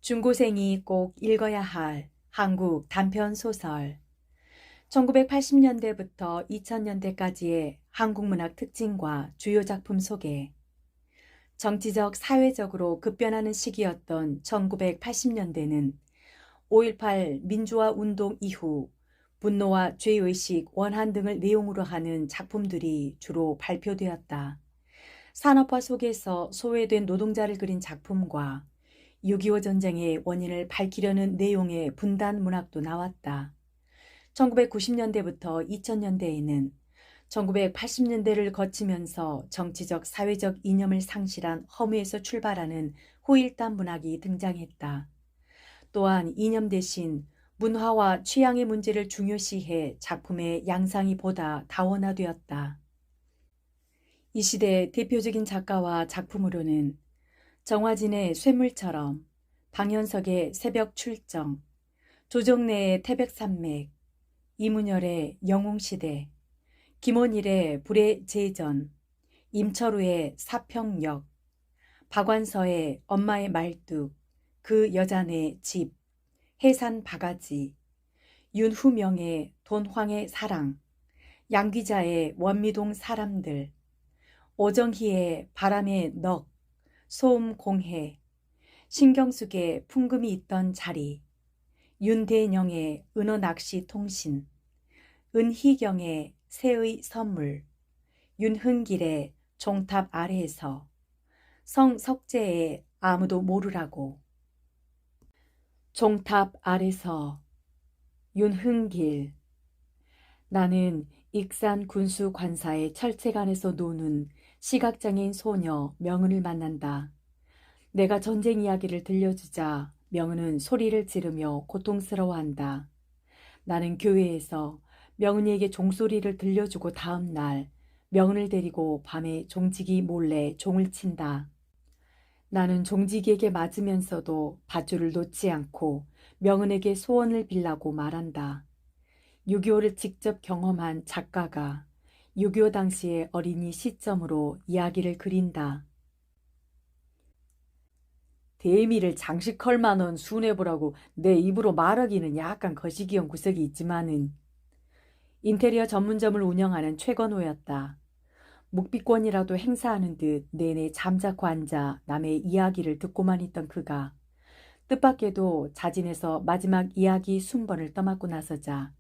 중고생이 꼭 읽어야 할 한국 단편 소설. 1980년대부터 2000년대까지의 한국 문학 특징과 주요 작품 소개. 정치적, 사회적으로 급변하는 시기였던 1980년대는 5.18 민주화 운동 이후 분노와 죄의식, 원한 등을 내용으로 하는 작품들이 주로 발표되었다. 산업화 속에서 소외된 노동자를 그린 작품과 6.25 전쟁의 원인을 밝히려는 내용의 분단 문학도 나왔다. 1990년대부터 2000년대에는 1980년대를 거치면서 정치적, 사회적 이념을 상실한 허무에서 출발하는 후일담 문학이 등장했다. 또한 이념 대신 문화와 취향의 문제를 중요시해 작품의 양상이 보다 다원화되었다. 이 시대의 대표적인 작가와 작품으로는 정화진의 쇠물처럼, 방현석의 새벽 출정, 조정래의 태백산맥, 이문열의 영웅시대, 김원일의 불의 제전, 임철우의 사평역, 박완서의 엄마의 말뚝, 그 여자네 집, 해산 바가지, 윤후명의 돈황의 사랑, 양귀자의 원미동 사람들, 오정희의 바람의 넋, 소음 공해, 신경숙의 풍금이 있던 자리, 윤대영의 은어낚시 통신, 은희경의 새의 선물, 윤흥길의 종탑 아래에서, 성석재의 아무도 모르라고, 종탑 아래서, 윤흥길. 나는 익산 군수 관사의 철책안에서 노는 시각장애인 소녀 명은을 만난다. 내가 전쟁 이야기를 들려주자 명은은 소리를 지르며 고통스러워한다. 나는 교회에서 명은이에게 종소리를 들려주고 다음 날 명은을 데리고 밤에 종지기 몰래 종을 친다. 나는 종지기에게 맞으면서도 밧줄을 놓지 않고 명은에게 소원을 빌라고 말한다. 6.25를 직접 경험한 작가가 6.25 당시의 어린이 시점으로 이야기를 그린다. 대미를 장식할 만한 수뇌부라고 내 입으로 말하기는 약간 거시기한 구석이 있지만은 인테리어 전문점을 운영하는 최건호였다. 묵비권이라도 행사하는 듯 내내 잠자코 앉아 남의 이야기를 듣고만 있던 그가 뜻밖에도 자진해서 마지막 이야기 순번을 떠맡고 나서자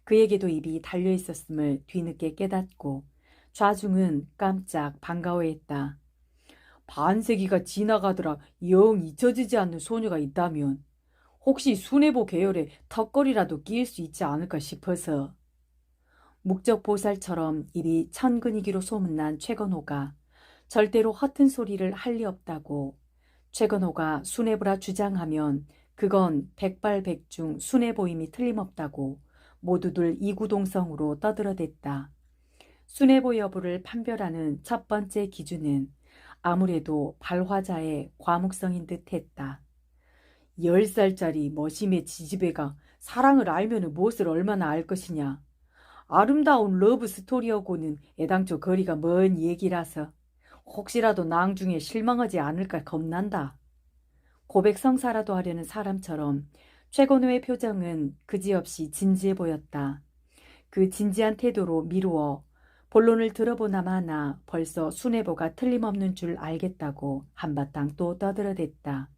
그에게도 입이 달려있었음을 뒤늦게 깨닫고 좌중은 깜짝 반가워했다. 반세기가 지나가더라 영 잊혀지지 않는 소녀가 있다면 혹시 수뇌보 계열에 턱걸이라도 끼일 수 있지 않을까 싶어서. 묵적보살처럼 입이 천근이기로 소문난 최건호가 절대로 허튼 소리를 할 리 없다고. 최건호가 수뇌보라 주장하면 그건 백발백중 수뇌보임이 틀림없다고 모두들 이구동성으로 떠들어댔다. 수뇌보 여부를 판별하는 첫 번째 기준은 아무래도 발화자의 과묵성인 듯했다. 10살짜리 머심의 지지배가 사랑을 알면 무엇을 얼마나 알 것이냐. 아름다운 러브 스토리하고는 애당초 거리가 먼 얘기라서 혹시라도 낭중에 실망하지 않을까 겁난다. 고백성사라도 하려는 사람처럼 최건호의 표정은 그지없이 진지해 보였다. 그 진지한 태도로 미루어 본론을 들어보나마나 벌써 수뇌보가 틀림없는 줄 알겠다고 한바탕 또 떠들어댔다.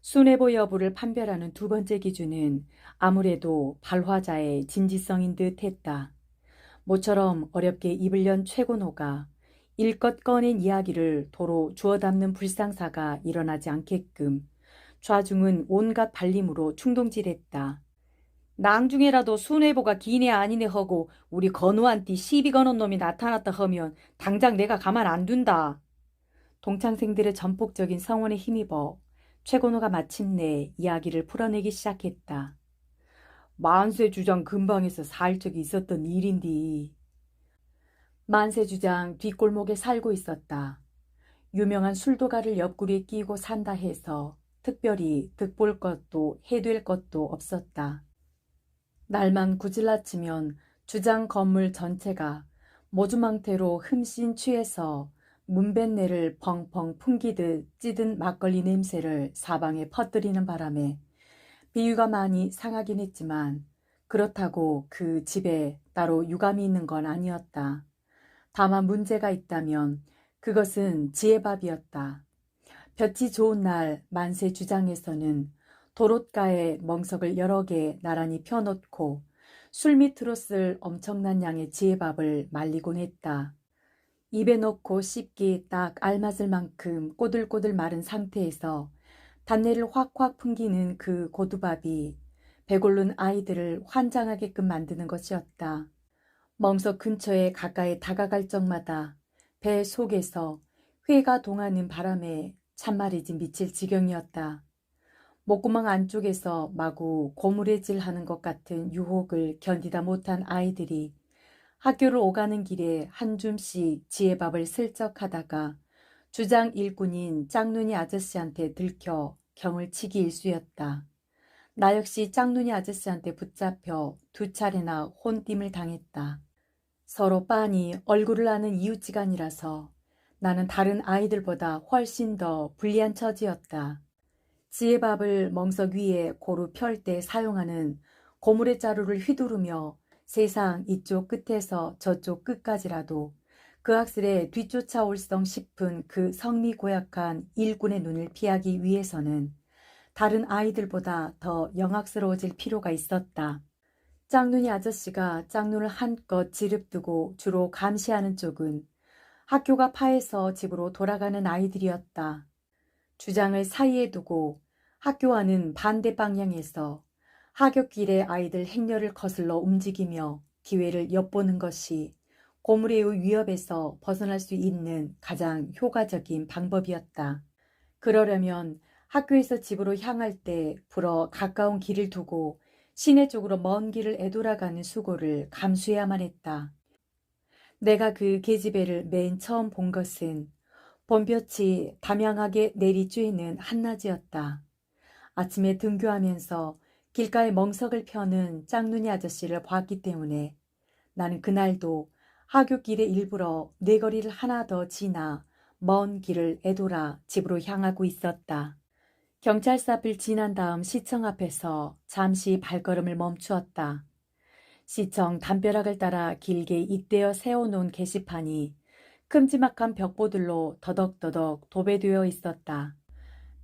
수뇌보 여부를 판별하는 두 번째 기준은 아무래도 발화자의 진지성인 듯 했다. 모처럼 어렵게 입을 연 최건호가 일껏 꺼낸 이야기를 도로 주워 담는 불상사가 일어나지 않게끔 좌중은 온갖 발림으로 충동질했다. 낭중에라도 수뇌보가 기네 아니네 하고 우리 건우한테 시비 거는 놈이 나타났다 하면 당장 내가 가만 안 둔다. 동창생들의 전폭적인 성원에 힘입어 최건호가 마침내 이야기를 풀어내기 시작했다. 만세주장 근방에서 살 적이 있었던 일인디. 만세주장 뒷골목에 살고 있었다. 유명한 술도가를 옆구리에 끼고 산다 해서 특별히 득볼 것도 해될 것도 없었다. 날만 구질라치면 주장 건물 전체가 모주망태로 흠씬 취해서 문뱃내를 펑펑 풍기듯 찌든 막걸리 냄새를 사방에 퍼뜨리는 바람에 비위가 많이 상하긴 했지만 그렇다고 그 집에 따로 유감이 있는 건 아니었다. 다만 문제가 있다면 그것은 지혜밥이었다. 볕이 좋은 날 만세 주장에서는 도롯가에 멍석을 여러 개 나란히 펴놓고 술 밑으로 쓸 엄청난 양의 지혜밥을 말리곤 했다. 입에 넣고 씹기 딱 알맞을 만큼 꼬들꼬들 마른 상태에서 단내를 확확 풍기는 그 고두밥이 배고른 아이들을 환장하게끔 만드는 것이었다. 멍석 근처에 가까이 다가갈 적마다 배 속에서 회가 동하는 바람에 참말이지 미칠 지경이었다. 목구멍 안쪽에서 마구 고무래질하는 것 같은 유혹을 견디다 못한 아이들이 학교를 오가는 길에 한 줌씩 지혜밥을 슬쩍 하다가 주장 일꾼인 짝눈이 아저씨한테 들켜 경을 치기 일쑤였다. 나 역시 짝눈이 아저씨한테 붙잡혀 2차례나 혼쭐을 당했다. 서로 빤히 얼굴을 아는 이웃지간이라서 나는 다른 아이들보다 훨씬 더 불리한 처지였다. 지혜밥을 멍석 위에 고루 펼 때 사용하는 고무래 자루를 휘두르며 세상 이쪽 끝에서 저쪽 끝까지라도 그 학슬에 뒤쫓아올성 싶은 그 성미 고약한 일꾼의 눈을 피하기 위해서는 다른 아이들보다 더 영악스러워질 필요가 있었다. 짝눈이 아저씨가 짝눈을 한껏 지릅뜨고 주로 감시하는 쪽은 학교가 파해서 집으로 돌아가는 아이들이었다. 주장을 사이에 두고 학교와는 반대 방향에서 하굣길의 아이들 행렬을 거슬러 움직이며 기회를 엿보는 것이 고무래의 위협에서 벗어날 수 있는 가장 효과적인 방법이었다. 그러려면 학교에서 집으로 향할 때 불어 가까운 길을 두고 시내 쪽으로 먼 길을 애돌아가는 수고를 감수해야만 했다. 내가 그 계집애를 맨 처음 본 것은 봄볕이 담양하게 내리쬐는 한낮이었다. 아침에 등교하면서 길가에 멍석을 펴는 짝눈이 아저씨를 봤기 때문에 나는 그날도 하굣길에 일부러 네 거리를 하나 더 지나 먼 길을 애돌아 집으로 향하고 있었다. 경찰서 앞을 지난 다음 시청 앞에서 잠시 발걸음을 멈추었다. 시청 담벼락을 따라 길게 잇대어 세워놓은 게시판이 큼지막한 벽보들로 더덕더덕 도배되어 있었다.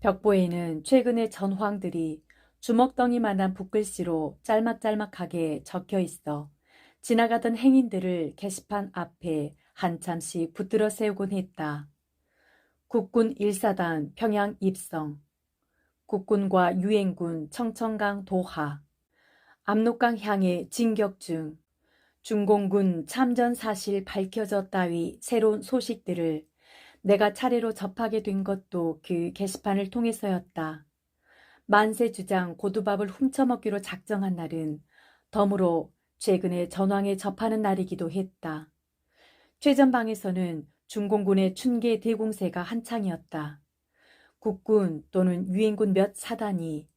벽보에는 최근의 전황들이 주먹덩이만한 붓글씨로 짤막짤막하게 적혀 있어 지나가던 행인들을 게시판 앞에 한참씩 붙들어 세우곤 했다. 국군 1사단 평양 입성, 국군과 유엔군 청천강 도하, 압록강 향해 진격 중, 중공군 참전 사실 밝혀졌 따위 새로운 소식들을 내가 차례로 접하게 된 것도 그 게시판을 통해서였다. 만세 주장 고두밥을 훔쳐먹기로 작정한 날은 덤으로 최근에 전황에 접하는 날이기도 했다. 최전방에서는 중공군의 춘계 대공세가 한창이었다. 국군 또는 유엔군 몇 사단이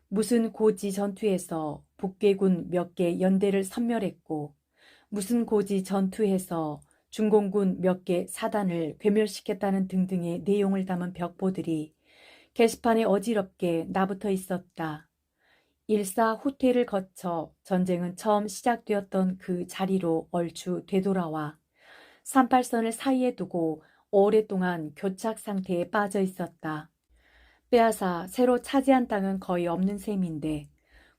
무슨 고지 전투에서 북괴군 몇 개 연대를 섬멸했고 무슨 고지 전투에서 중공군 몇 개 사단을 괴멸시켰다는 등등의 내용을 담은 벽보들이 게시판에 어지럽게 나붙어 있었다. 일사후퇴를 거쳐 전쟁은 처음 시작되었던 그 자리로 얼추 되돌아와 38선을 사이에 두고 오랫동안 교착 상태에 빠져 있었다. 빼앗아 새로 차지한 땅은 거의 없는 셈인데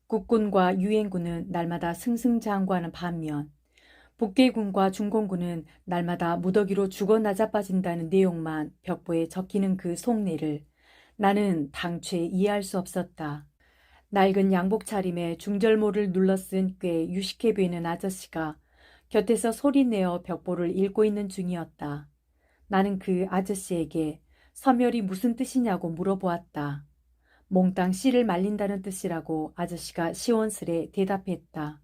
국군과 유엔군은 날마다 승승장구하는 반면 북괴군과 중공군은 날마다 무더기로 죽어 나자빠진다는 내용만 벽보에 적히는 그 속내를 나는 당최 이해할 수 없었다. 낡은 양복 차림에 중절모를 눌러쓴 꽤 유식해 보이는 아저씨가 곁에서 소리내어 벽보를 읽고 있는 중이었다. 나는 그 아저씨에게 서멸이 무슨 뜻이냐고 물어보았다. 몽땅 씨를 말린다는 뜻이라고 아저씨가 시원스레 대답했다.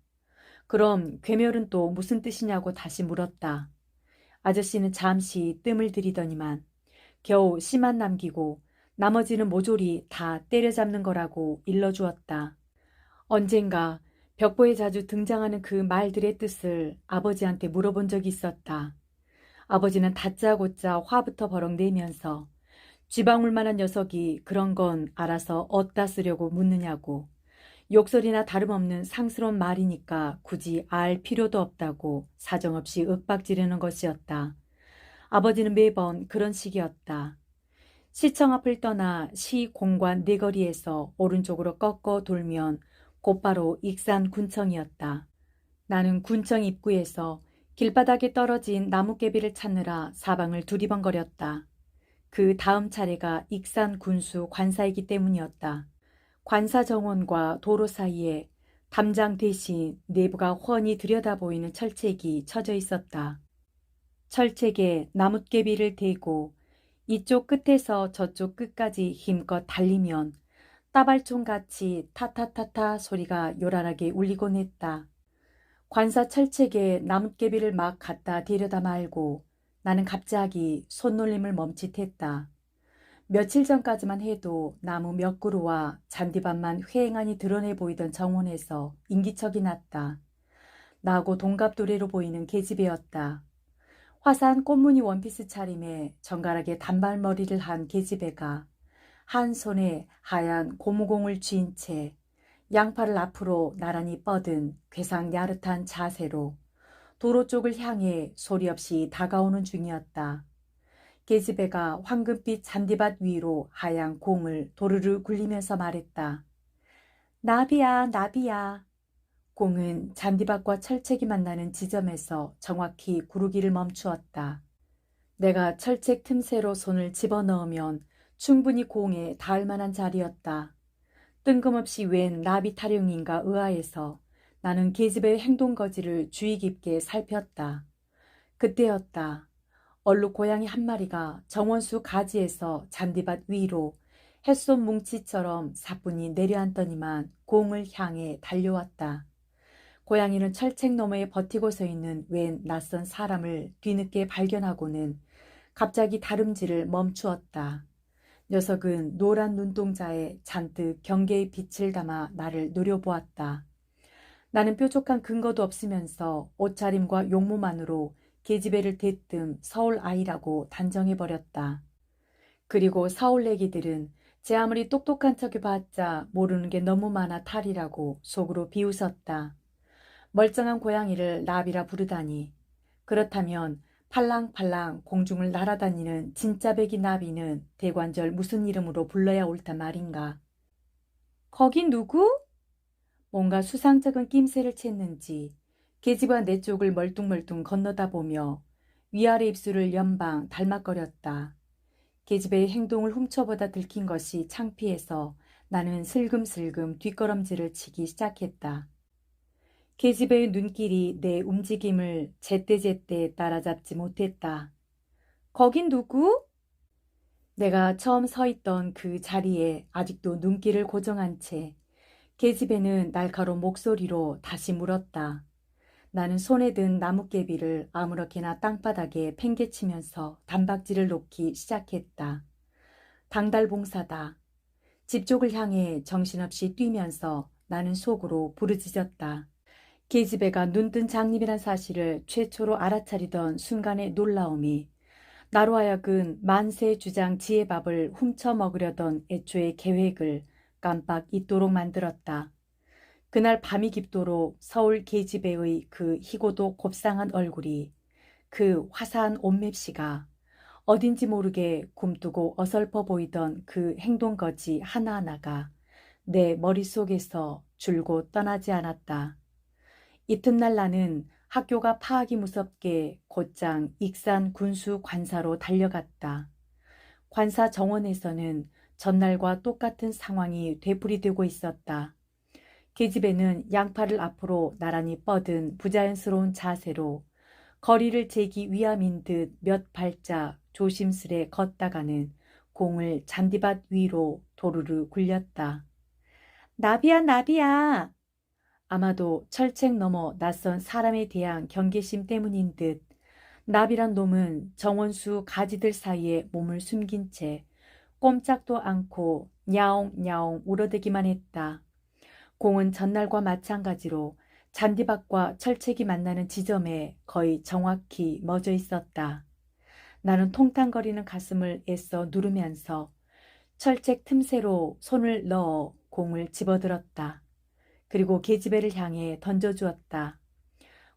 그럼 괴멸은 또 무슨 뜻이냐고 다시 물었다. 아저씨는 잠시 뜸을 들이더니만 겨우 씨만 남기고 나머지는 모조리 다 때려잡는 거라고 일러주었다. 언젠가 벽보에 자주 등장하는 그 말들의 뜻을 아버지한테 물어본 적이 있었다. 아버지는 다짜고짜 화부터 버럭 내면서 쥐방울만한 녀석이 그런 건 알아서 어디다 쓰려고 묻느냐고, 욕설이나 다름없는 상스러운 말이니까 굳이 알 필요도 없다고 사정없이 윽박지르는 것이었다. 아버지는 매번 그런 식이었다. 시청 앞을 떠나 시 공관 내거리에서 오른쪽으로 꺾어 돌면 곧바로 익산 군청이었다. 나는 군청 입구에서 길바닥에 떨어진 나뭇개비를 찾느라 사방을 두리번거렸다. 그 다음 차례가 익산 군수 관사이기 때문이었다. 관사 정원과 도로 사이에 담장 대신 내부가 훤히 들여다보이는 철책이 쳐져 있었다. 철책에 나뭇개비를 대고 이쪽 끝에서 저쪽 끝까지 힘껏 달리면 따발총같이 타타타타 소리가 요란하게 울리곤 했다. 관사 철책에 나뭇개비를 막 갖다 대려다 말고 나는 갑자기 손놀림을 멈칫했다. 며칠 전까지만 해도 나무 몇 그루와 잔디밭만 휑하니 드러내 보이던 정원에서 인기척이 났다. 나하고 동갑도래로 보이는 계집애였다. 화사한 꽃무늬 원피스 차림에 정갈하게 단발머리를 한 계집애가 한 손에 하얀 고무공을 쥔 채 양팔을 앞으로 나란히 뻗은 괴상 야릇한 자세로 도로 쪽을 향해 소리 없이 다가오는 중이었다. 계집애가 황금빛 잔디밭 위로 하얀 공을 도르르 굴리면서 말했다. 나비야, 나비야. 공은 잔디밭과 철책이 만나는 지점에서 정확히 구르기를 멈추었다. 내가 철책 틈새로 손을 집어넣으면 충분히 공에 닿을 만한 자리였다. 뜬금없이 웬 나비 타령인가 의아해서 나는 계집애의 행동거지를 주의 깊게 살폈다. 그때였다. 얼룩 고양이 한 마리가 정원수 가지에서 잔디밭 위로 햇솜 뭉치처럼 사뿐히 내려앉더니만 공을 향해 달려왔다. 고양이는 철책 너머에 버티고 서 있는 웬 낯선 사람을 뒤늦게 발견하고는 갑자기 다름질을 멈추었다. 녀석은 노란 눈동자에 잔뜩 경계의 빛을 담아 나를 노려보았다. 나는 뾰족한 근거도 없으면서 옷차림과 용모만으로 계집애를 대뜸 서울 아이라고 단정해버렸다. 그리고 서울 애기들은 제 아무리 똑똑한 척해봤자 모르는 게 너무 많아 탈이라고 속으로 비웃었다. 멀쩡한 고양이를 나비라 부르다니. 그렇다면 팔랑팔랑 공중을 날아다니는 진짜 배기 나비는 대관절 무슨 이름으로 불러야 옳단 말인가. 거긴 누구? 뭔가 수상쩍은 낌새를 챘는지 계집애가 내 쪽을 멀뚱멀뚱 건너다 보며 위아래 입술을 연방 달막거렸다. 계집애의 행동을 훔쳐보다 들킨 것이 창피해서 나는 슬금슬금 뒷걸음질을 치기 시작했다. 계집애의 눈길이 내 움직임을 제때제때 따라잡지 못했다. 거긴 누구? 내가 처음 서 있던 그 자리에 아직도 눈길을 고정한 채 계집애는 날카로운 목소리로 다시 물었다. 나는 손에 든 나뭇개비를 아무렇게나 땅바닥에 팽개치면서 단박질을 놓기 시작했다. 당달봉사다. 집 쪽을 향해 정신없이 뛰면서 나는 속으로 부르짖었다. 계집애가 눈뜬 장님이란 사실을 최초로 알아차리던 순간의 놀라움이 나로 하여금 만세 주장 지혜밥을 훔쳐 먹으려던 애초의 계획을 깜빡 잊도록 만들었다. 그날 밤이 깊도록 서울 계집애의 그 희고도 곱상한 얼굴이, 그 화사한 옷맵시가, 어딘지 모르게 굼뜨고 어설퍼 보이던 그 행동거지 하나하나가 내 머릿속에서 줄곧 떠나지 않았다. 이튿날 나는 학교가 파하기 무섭게 곧장 익산 군수 관사로 달려갔다. 관사 정원에서는 전날과 똑같은 상황이 되풀이되고 있었다. 계집애는 양팔을 앞으로 나란히 뻗은 부자연스러운 자세로 거리를 재기 위함인 듯 몇 발짝 조심스레 걷다가는 공을 잔디밭 위로 도르르 굴렸다. 나비야, 나비야. 아마도 철책 너머 낯선 사람에 대한 경계심 때문인 듯 나비란 놈은 정원수 가지들 사이에 몸을 숨긴 채 꼼짝도 않고 야옹야옹 울어대기만 했다. 공은 전날과 마찬가지로 잔디밭과 철책이 만나는 지점에 거의 정확히 멎어 있었다. 나는 통탕거리는 가슴을 애써 누르면서 철책 틈새로 손을 넣어 공을 집어들었다. 그리고 계집애를 향해 던져주었다.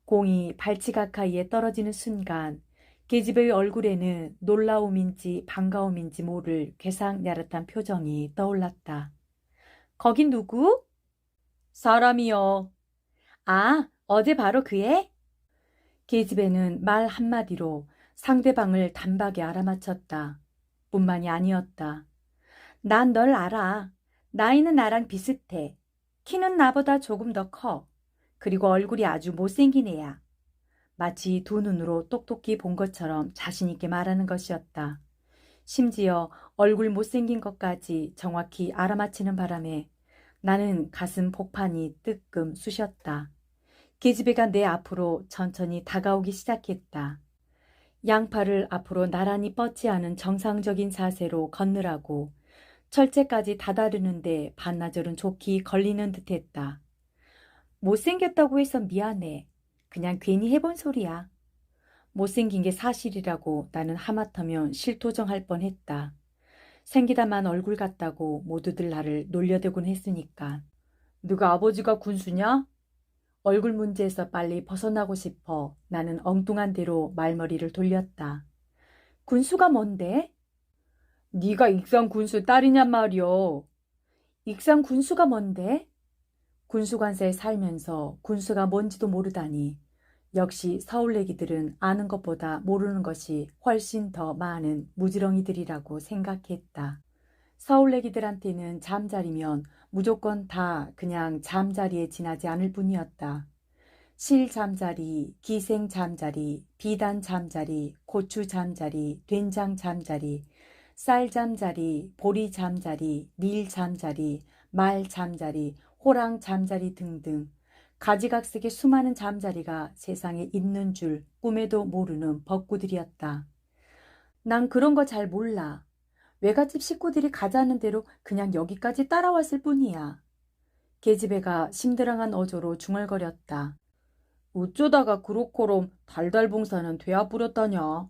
공이 발치 가까이에 떨어지는 순간 계집애의 얼굴에는 놀라움인지 반가움인지 모를 괴상야릇한 표정이 떠올랐다. 거긴 누구? 사람이요. 아, 어제 바로 그 애? 계집애는 말 한마디로 상대방을 단박에 알아맞혔다. 뿐만이 아니었다. 난 널 알아. 나이는 나랑 비슷해. 키는 나보다 조금 더 커. 그리고 얼굴이 아주 못생긴 애야. 마치 두 눈으로 똑똑히 본 것처럼 자신 있게 말하는 것이었다. 심지어 얼굴 못생긴 것까지 정확히 알아맞히는 바람에 나는 가슴 복판이 뜨끔 쑤셨다. 계집애가 내 앞으로 천천히 다가오기 시작했다. 양팔을 앞으로 나란히 뻗지 않은 정상적인 자세로 걷느라고 철제까지 다다르는데 반나절은 좋게 걸리는 듯했다. 못생겼다고 해서 미안해. 그냥 괜히 해본 소리야. 못생긴 게 사실이라고 나는 하마터면 실토정할 뻔했다. 생기다만 얼굴 같다고 모두들 나를 놀려대곤 했으니까. 누가 아버지가 군수냐? 얼굴 문제에서 빨리 벗어나고 싶어 나는 엉뚱한 대로 말머리를 돌렸다. 군수가 뭔데? 네가 익산 군수 딸이냔 말이오. 익산 군수가 뭔데? 군수관사에 살면서 군수가 뭔지도 모르다니. 역시 서울내기들은 아는 것보다 모르는 것이 훨씬 더 많은 무지렁이들이라고 생각했다. 서울내기들한테는 잠자리면 무조건 다 그냥 잠자리에 지나지 않을 뿐이었다. 실 잠자리, 기생 잠자리, 비단 잠자리, 고추 잠자리, 된장 잠자리, 쌀 잠자리, 보리 잠자리, 밀 잠자리, 말 잠자리, 호랑 잠자리 등등 가지각색의 수많은 잠자리가 세상에 있는 줄 꿈에도 모르는 법구들이었다. 난 그런 거 잘 몰라. 외갓집 식구들이 가자는 대로 그냥 여기까지 따라왔을 뿐이야. 계집애가 심드렁한 어조로 중얼거렸다. 어쩌다가 그렇고럼 달달봉사는 되어 부렸다냐.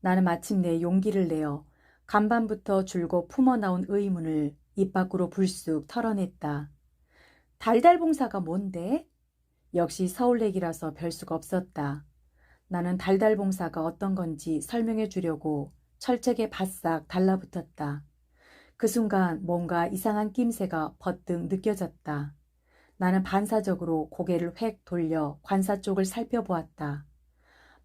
나는 마침내 용기를 내어 간밤부터 줄곧 품어나온 의문을 입 밖으로 불쑥 털어냈다. 달달봉사가 뭔데? 역시 서울내기라서 별 수가 없었다. 나는 달달봉사가 어떤 건지 설명해 주려고 철책에 바싹 달라붙었다. 그 순간 뭔가 이상한 낌새가 버뜩 느껴졌다. 나는 반사적으로 고개를 획 돌려 관사 쪽을 살펴보았다.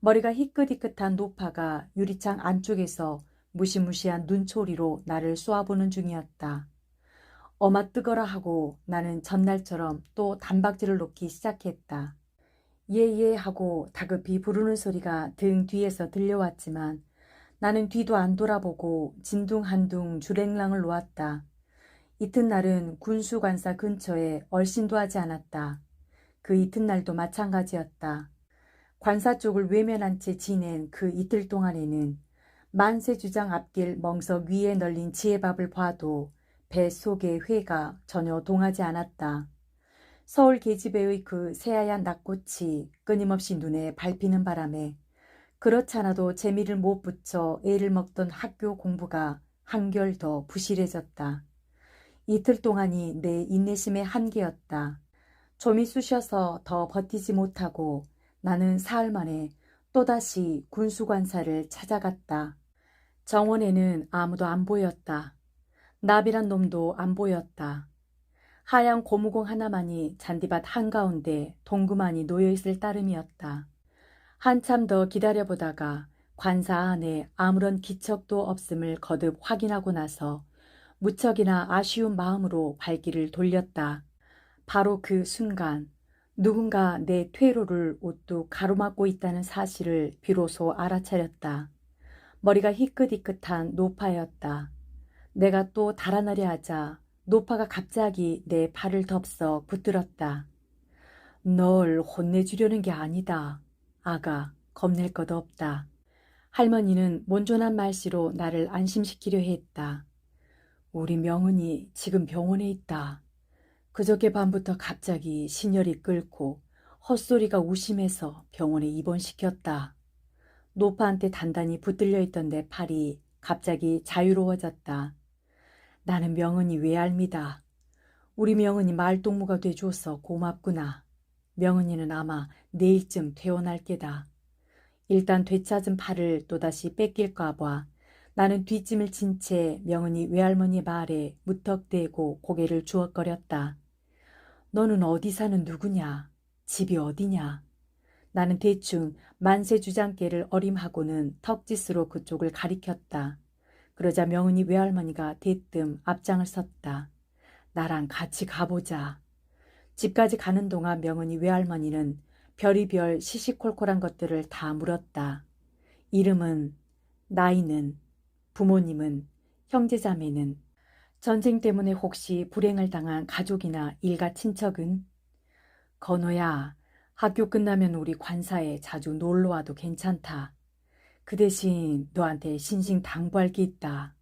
머리가 희끗희끗한 노파가 유리창 안쪽에서 무시무시한 눈초리로 나를 쏘아보는 중이었다. 어마 뜨거라 하고 나는 전날처럼 또 단박질을 놓기 시작했다. 예예 하고 다급히 부르는 소리가 등 뒤에서 들려왔지만 나는 뒤도 안 돌아보고 진둥한둥 주랭랑을 놓았다. 이튿날은 군수관사 근처에 얼씬도 하지 않았다. 그 이튿날도 마찬가지였다. 관사 쪽을 외면한 채 지낸 그 이틀 동안에는 만세주장 앞길 멍석 위에 널린 지혜밥을 봐도 뱃속의 회가 전혀 동하지 않았다. 서울 계집애의 그 새하얀 낙꽃이 끊임없이 눈에 밟히는 바람에 그렇잖아도 재미를 못 붙여 애를 먹던 학교 공부가 한결 더 부실해졌다. 이틀 동안이 내 인내심의 한계였다. 좀이 쑤셔서 더 버티지 못하고 나는 사흘 만에 또다시 군수관사를 찾아갔다. 정원에는 아무도 안 보였다. 나비란 놈도 안 보였다. 하얀 고무공 하나만이 잔디밭 한가운데 동그만이 놓여있을 따름이었다. 한참 더 기다려보다가 관사 안에 아무런 기척도 없음을 거듭 확인하고 나서 무척이나 아쉬운 마음으로 발길을 돌렸다. 바로 그 순간 누군가 내 퇴로를 우뚝 가로막고 있다는 사실을 비로소 알아차렸다. 머리가 희끗희끗한 노파였다. 내가 또 달아나려 하자 노파가 갑자기 내 팔을 덥석 붙들었다. 널 혼내주려는 게 아니다. 아가, 겁낼 것 없다. 할머니는 몬존한 말씨로 나를 안심시키려 했다. 우리 명은이 지금 병원에 있다. 그저께 밤부터 갑자기 신혈이 끓고 헛소리가 우심해서 병원에 입원시켰다. 노파한테 단단히 붙들려 있던 내 팔이 갑자기 자유로워졌다. 나는 명은이 외할미다. 우리 명은이 말동무가 돼줘서 고맙구나. 명은이는 아마 내일쯤 퇴원할 게다. 일단 되찾은 팔을 또다시 뺏길까 봐 나는 뒷짐을 진 채 명은이 외할머니 말에 무턱대고 고개를 주걱거렸다. 너는 어디 사는 누구냐? 집이 어디냐? 나는 대충 만세주장께를 어림하고는 턱짓으로 그쪽을 가리켰다. 그러자 명은이 외할머니가 대뜸 앞장을 섰다. 나랑 같이 가보자. 집까지 가는 동안 명은이 외할머니는 별의별 시시콜콜한 것들을 다 물었다. 이름은, 나이는, 부모님은, 형제자매는, 전쟁 때문에 혹시 불행을 당한 가족이나 일가 친척은? 건호야, 학교 끝나면 우리 관사에 자주 놀러와도 괜찮다. 그 대신 너한테 신신당부할 게 있다.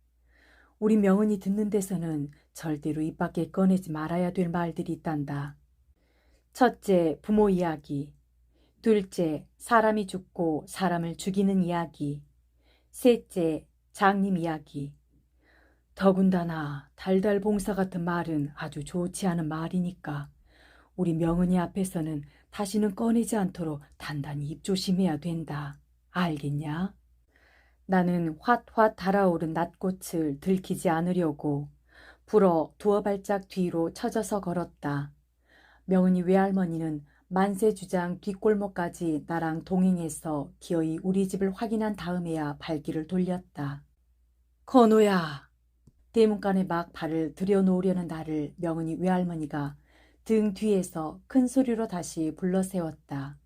우리 명은이 듣는 데서는 절대로 입 밖에 꺼내지 말아야 될 말들이 있단다. 첫째, 부모 이야기. 둘째, 사람이 죽고 사람을 죽이는 이야기. 셋째, 장님 이야기. 더군다나 달달봉사 같은 말은 아주 좋지 않은 말이니까 우리 명은이 앞에서는 다시는 꺼내지 않도록 단단히 입조심해야 된다. 알겠냐? 나는 활활 달아오른 낫꽃을 들키지 않으려고 불어 두어 발짝 뒤로 처져서 걸었다. 명은이 외할머니는 만세주장 뒷골목까지 나랑 동행해서 기어이 우리 집을 확인한 다음에야 발길을 돌렸다. 건호야! 대문간에 막 발을 들여놓으려는 나를 명은이 외할머니가 등 뒤에서 큰 소리로 다시 불러세웠다.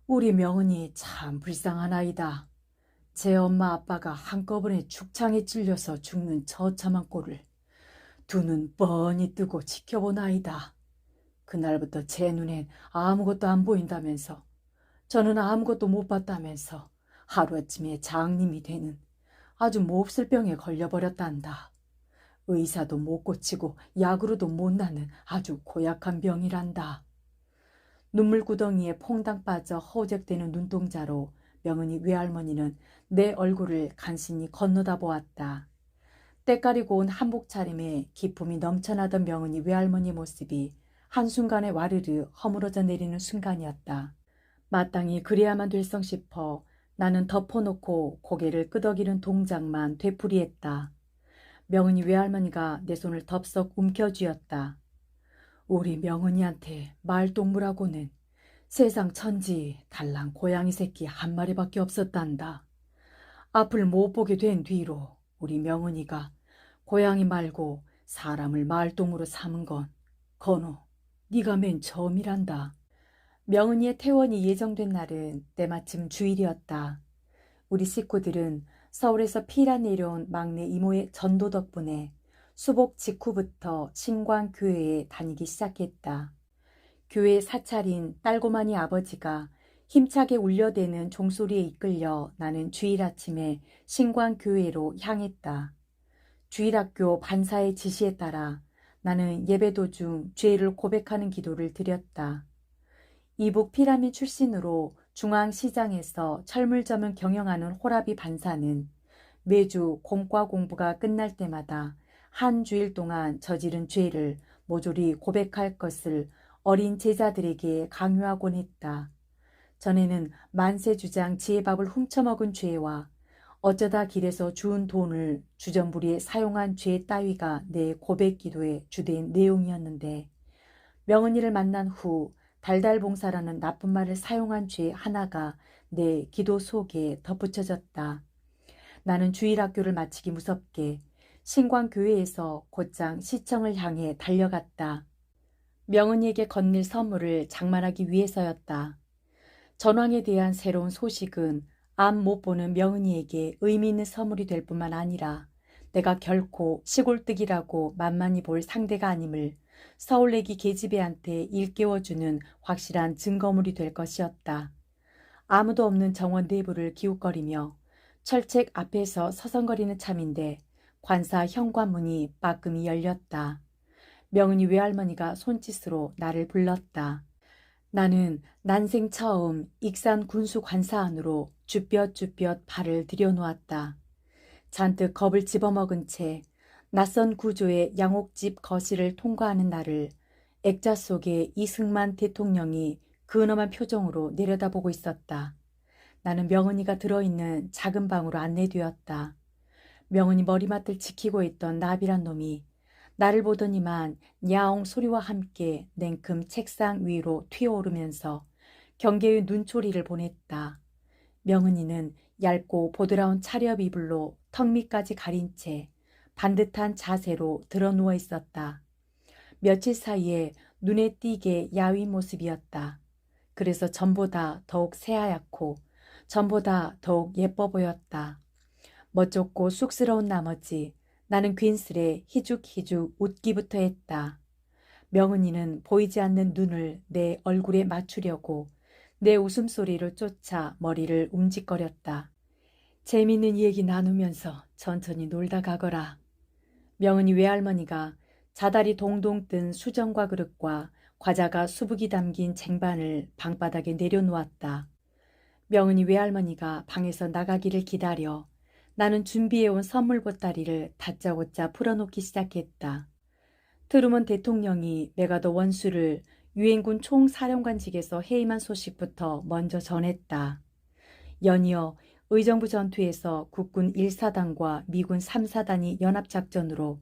우리 명은이 참 불쌍한 아이다. 제 엄마 아빠가 한꺼번에 축창에 찔려서 죽는 처참한 꼴을 두 눈 뻔히 뜨고 지켜본 아이다. 그날부터 제 눈엔 아무것도 안 보인다면서 저는 아무것도 못 봤다면서 하루아침에 장님이 되는 아주 몹쓸 병에 걸려버렸단다. 의사도 못 고치고 약으로도 못 낫는 아주 고약한 병이란다. 눈물구덩이에 퐁당 빠져 허우적대는 눈동자로 명은이 외할머니는 내 얼굴을 간신히 건너다 보았다. 때까리고 온 한복 차림에 기품이 넘쳐나던 명은이 외할머니 모습이 한순간에 와르르 허물어져 내리는 순간이었다. 마땅히 그래야만 될성 싶어 나는 덮어놓고 고개를 끄덕이는 동작만 되풀이했다. 명은이 외할머니가 내 손을 덥석 움켜쥐었다. 우리 명은이한테 말동무라고는 세상 천지 달랑 고양이 새끼 한 마리밖에 없었단다. 앞을 못 보게 된 뒤로 우리 명은이가 고양이 말고 사람을 말동무로 삼은 건 건호, 네가 맨 처음이란다. 명은이의 퇴원이 예정된 날은 때마침 주일이었다. 우리 식구들은 서울에서 피라 내려온 막내 이모의 전도 덕분에 수복 직후부터 신광교회에 다니기 시작했다. 교회 사찰인 딸고마니 아버지가 힘차게 울려대는 종소리에 이끌려 나는 주일 아침에 신광교회로 향했다. 주일학교 반사의 지시에 따라 나는 예배 도중 죄를 고백하는 기도를 드렸다. 이북 피라미 출신으로 중앙시장에서 철물점을 경영하는 호라비 반사는 매주 공과 공부가 끝날 때마다 한 주일 동안 저지른 죄를 모조리 고백할 것을 어린 제자들에게 강요하곤 했다. 전에는 만세주장 지혜밥을 훔쳐먹은 죄와 어쩌다 길에서 주운 돈을 주전부리에 사용한 죄 따위가 내 고백 기도의 주된 내용이었는데 명은이를 만난 후 달달봉사라는 나쁜 말을 사용한 죄 하나가 내 기도 속에 덧붙여졌다. 나는 주일학교를 마치기 무섭게 신광교회에서 곧장 시청을 향해 달려갔다. 명은이에게 건넬 선물을 장만하기 위해서였다. 전황에 대한 새로운 소식은 앞 못 보는 명은이에게 의미 있는 선물이 될 뿐만 아니라 내가 결코 시골뜨기라고 만만히 볼 상대가 아님을 서울내기 계집애한테 일깨워주는 확실한 증거물이 될 것이었다. 아무도 없는 정원 내부를 기웃거리며 철책 앞에서 서성거리는 참인데 관사 현관문이 빠끔히 열렸다. 명은이 외할머니가 손짓으로 나를 불렀다. 나는 난생 처음 익산 군수 관사 안으로 쭈뼛쭈뼛 발을 들여놓았다. 잔뜩 겁을 집어먹은 채 낯선 구조의 양옥집 거실을 통과하는 나를 액자 속에 이승만 대통령이 근엄한 표정으로 내려다보고 있었다. 나는 명은이가 들어있는 작은 방으로 안내되었다. 명은이 머리맡을 지키고 있던 나비란 놈이 나를 보더니만 야옹 소리와 함께 냉큼 책상 위로 튀어오르면서 경계의 눈초리를 보냈다. 명은이는 얇고 보드라운 차렵 이불로 턱 밑까지 가린 채 반듯한 자세로 드러누워 있었다. 며칠 사이에 눈에 띄게 야윈 모습이었다. 그래서 전보다 더욱 새하얗고 전보다 더욱 예뻐 보였다. 멋쩍고 쑥스러운 나머지 나는 괜스레 희죽희죽 웃기부터 했다. 명은이는 보이지 않는 눈을 내 얼굴에 맞추려고 내 웃음소리를 쫓아 머리를 움직거렸다. 재밌는 얘기 나누면서 천천히 놀다 가거라. 명은이 외할머니가 자다리 동동 뜬 수정과 그릇과 과자가 수북이 담긴 쟁반을 방바닥에 내려놓았다. 명은이 외할머니가 방에서 나가기를 기다려 나는 준비해온 선물 보따리를 다짜고짜 풀어놓기 시작했다. 트루먼 대통령이 메가더 원수를 유엔군 총사령관직에서 해임한 소식부터 먼저 전했다. 연이어 의정부 전투에서 국군 1사단과 미군 3사단이 연합작전으로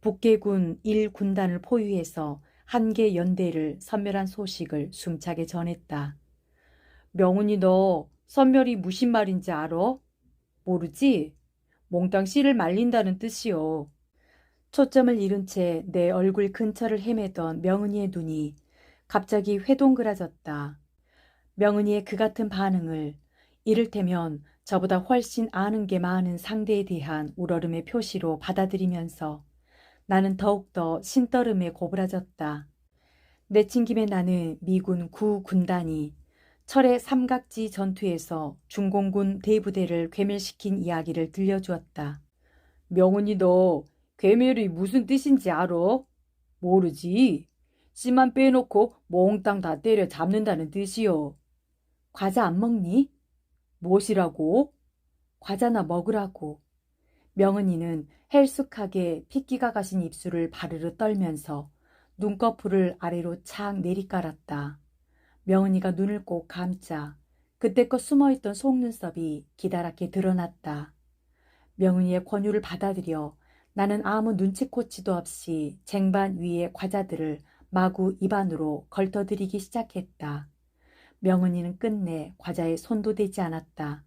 북계군 1군단을 포위해서 한 개 연대를 섬멸한 소식을 숨차게 전했다. 명훈이 너 섬멸이 무슨 말인지 알아? 모르지? 몽땅 씨를 말린다는 뜻이요. 초점을 잃은 채 내 얼굴 근처를 헤매던 명은이의 눈이 갑자기 회동그라졌다. 명은이의 그 같은 반응을 이를테면 저보다 훨씬 아는 게 많은 상대에 대한 우러름의 표시로 받아들이면서 나는 더욱더 신떠름에 고부라졌다. 내친 김에 나는 미군 9군단이 철의 삼각지 전투에서 중공군 대부대를 괴멸시킨 이야기를 들려주었다. 명훈이 너 괴멸이 무슨 뜻인지 알아? 모르지. 씨만 빼놓고 몽땅 다 때려 잡는다는 뜻이요. 과자 안 먹니? 무엇이라고? 과자나 먹으라고. 명은이는 헬쑥하게 핏기가 가신 입술을 바르르 떨면서 눈꺼풀을 아래로 착 내리깔았다. 명은이가 눈을 꼭 감자 그때껏 숨어있던 속눈썹이 기다랗게 드러났다. 명은이의 권유를 받아들여 나는 아무 눈치코치도 없이 쟁반 위의 과자들을 마구 입안으로 걸터들이기 시작했다. 명은이는 끝내 과자에 손도 대지 않았다.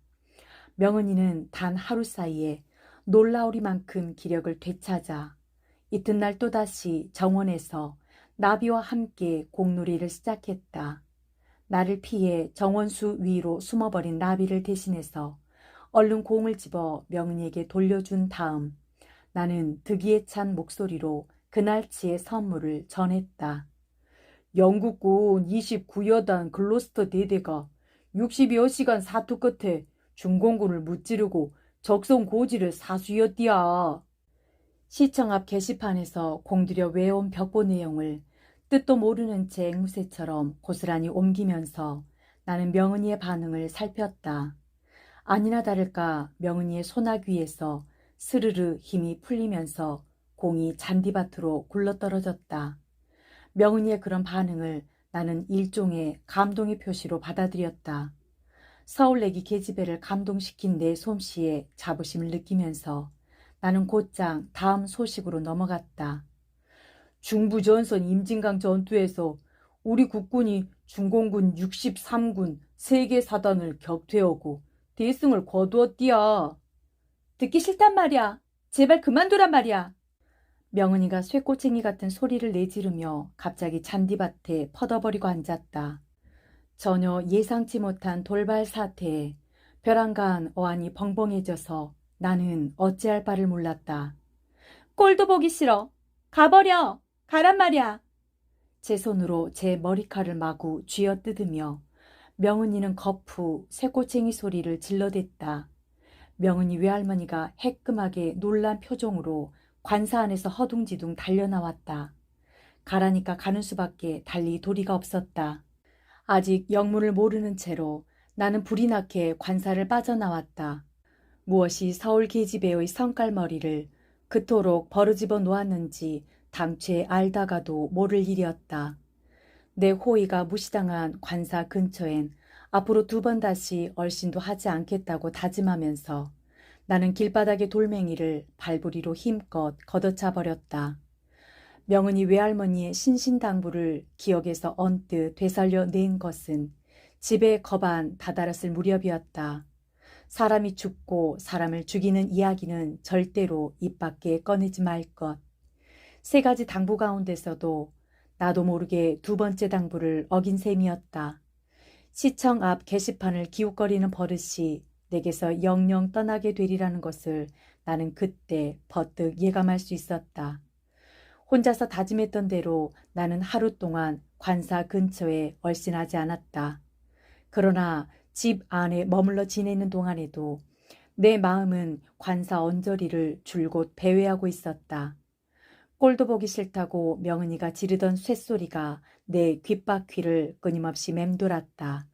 명은이는 단 하루 사이에 놀라우리만큼 기력을 되찾아 이튿날 또다시 정원에서 나비와 함께 공놀이를 시작했다. 나를 피해 정원수 위로 숨어버린 나비를 대신해서 얼른 공을 집어 명은이에게 돌려준 다음 나는 득이에 찬 목소리로 그날치의 선물을 전했다. 영국군 29여단 글로스터 대대가 60여 시간 사투 끝에 중공군을 무찌르고 적성 고지를 사수였디야. 시청 앞 게시판에서 공들여 외운 벽보 내용을 뜻도 모르는 채 앵무새처럼 고스란히 옮기면서 나는 명은이의 반응을 살폈다. 아니나 다를까 명은이의 소낙 위에서 스르르 힘이 풀리면서 공이 잔디밭으로 굴러떨어졌다. 명은이의 그런 반응을 나는 일종의 감동의 표시로 받아들였다. 서울내기 계집애를 감동시킨 내 솜씨에 자부심을 느끼면서 나는 곧장 다음 소식으로 넘어갔다. 중부전선 임진강 전투에서 우리 국군이 중공군 63군 3개 사단을 격퇴하고 대승을 거두었디야. 듣기 싫단 말이야. 제발 그만두란 말이야. 명은이가 쇠꼬챙이 같은 소리를 내지르며 갑자기 잔디밭에 퍼져버리고 앉았다. 전혀 예상치 못한 돌발 사태에 벼랑간 어안이 벙벙해져서 나는 어찌할 바를 몰랐다. 꼴도 보기 싫어. 가버려. 가란 말이야. 제 손으로 제 머리칼을 마구 쥐어뜯으며 명은이는 거푸 쇠꼬챙이 소리를 질러댔다. 명은이 외할머니가 해끔하게 놀란 표정으로 관사 안에서 허둥지둥 달려나왔다. 가라니까 가는 수밖에 달리 도리가 없었다. 아직 영문을 모르는 채로 나는 불이 나게 관사를 빠져나왔다. 무엇이 서울 계집애의 성깔머리를 그토록 버르집어 놓았는지 당최 알다가도 모를 일이었다. 내 호의가 무시당한 관사 근처엔 앞으로 2번 다시 얼씬도 하지 않겠다고 다짐하면서 나는 길바닥의 돌멩이를 발부리로 힘껏 걷어차 버렸다. 명은이 외할머니의 신신당부를 기억에서 언뜻 되살려 낸 것은 집에 거반 다다랐을 무렵이었다. 사람이 죽고 사람을 죽이는 이야기는 절대로 입 밖에 꺼내지 말 것. 3가지 당부 가운데서도 나도 모르게 2번째 당부를 어긴 셈이었다. 시청 앞 게시판을 기웃거리는 버릇이 내게서 영영 떠나게 되리라는 것을 나는 그때 버뜩 예감할 수 있었다. 혼자서 다짐했던 대로 나는 하루 동안 관사 근처에 얼씬하지 않았다. 그러나 집 안에 머물러 지내는 동안에도 내 마음은 관사 언저리를 줄곧 배회하고 있었다. 꼴도 보기 싫다고 명은이가 지르던 쇳소리가 내 귓바퀴를 끊임없이 맴돌았다.